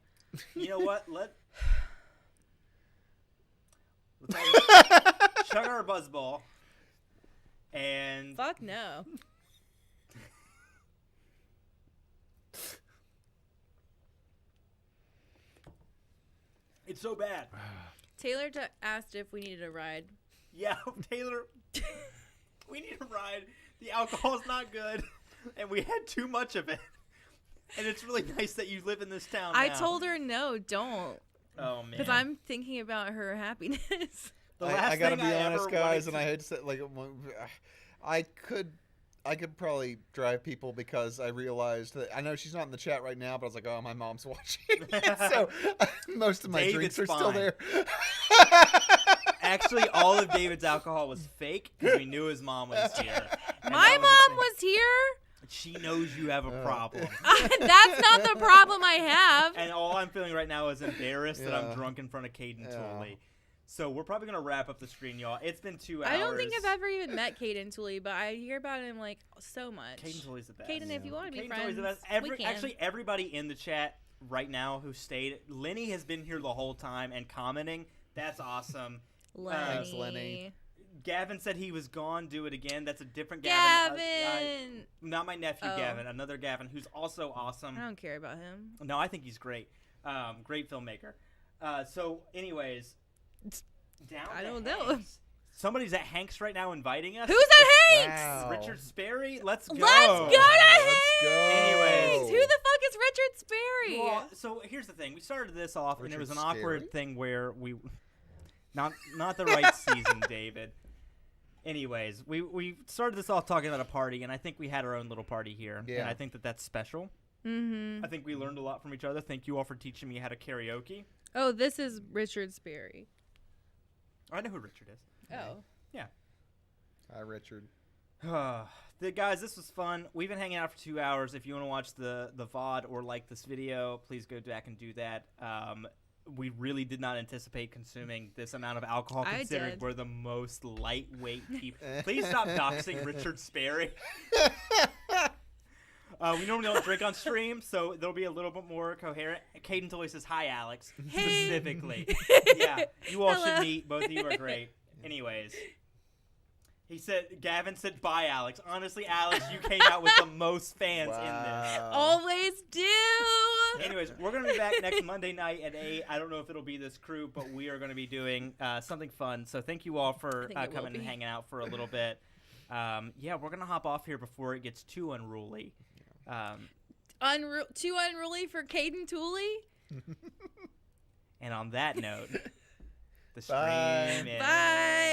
You know what? Let's chug our buzzball. And Fuck no. it's so bad. Taylor asked if we needed a ride. Yeah, Taylor, we need a ride. The alcohol's not good, and we had too much of it. And it's really nice that you live in this town I now. told her no, don't. Oh, man. Because I'm thinking about her happiness. I gotta be honest, guys, and I hate to say, like, I could probably drive people because I realized that I know she's not in the chat right now, but I was like, oh, my mom's watching, so most of my David's drinks are still fine. there. Actually, all of David's alcohol was fake because we knew his mom was here. And My that was the mom thing. was here. She knows you have a problem. That's not the problem I have. And all I'm feeling right now is embarrassed that I'm drunk in front of Caden Tooley. So we're probably going to wrap up the screen, y'all. It's been 2 hours. I don't think I've ever even met Caden Tooley, but I hear about him like so much. Caden Tooley's the best. Caden, if you want to be Caden friends, Tooley's the best. we can. Actually, everybody in the chat right now who stayed, Lenny has been here the whole time and commenting. That's awesome. Lenny. Thanks, Lenny. Gavin said he was gone. Do it again. That's a different Gavin. Gavin! Not my nephew, Oh. Gavin. Another Gavin who's also awesome. I don't care about him. No, I think he's great. Great filmmaker. So, anyways, down I to don't know. Hanks. Somebody's at Hanks right now inviting us. Who's at Hanks? Wow. Richard Sperry. Let's go. Let's go to Hanks! Anyways. Who the fuck is Richard Sperry? Well, so here's the thing. We started this off, and it Richard was an awkward Sperry? thing where we, not the right season, David. Anyways, we started this off talking about a party, and I think we had our own little party here, Yeah. and I think that's special. Mm-hmm. I think we learned a lot from each other. Thank you all for teaching me how to karaoke. Oh, this is Richard Sperry. I know who Richard is. Oh. Yeah. Hi, Richard. Guys, this was fun. We've been hanging out for 2 hours. If you want to watch the VOD or like this video, please go back and do that. We really did not anticipate consuming this amount of alcohol, I considering did. we're the most lightweight people. Please stop doxing Richard Sperry. We normally don't drink on stream, so there'll be a little bit more coherent. Caden Toy says, hi, Alex, Hey. specifically. Yeah, you all should Hello. meet. Both of you are great. Anyways. Gavin said, bye, Alex. Honestly, Alex, you came out with the most fans in this. Always do. Anyways, we're going to be back next Monday night at 8. I don't know if it'll be this crew, but we are going to be doing something fun. So thank you all for think it will coming and be. hanging out for a little bit. Yeah, we're going to hop off here before it gets too unruly. Too unruly for Caden Tooley? And on that note, the stream Bye. is... Bye.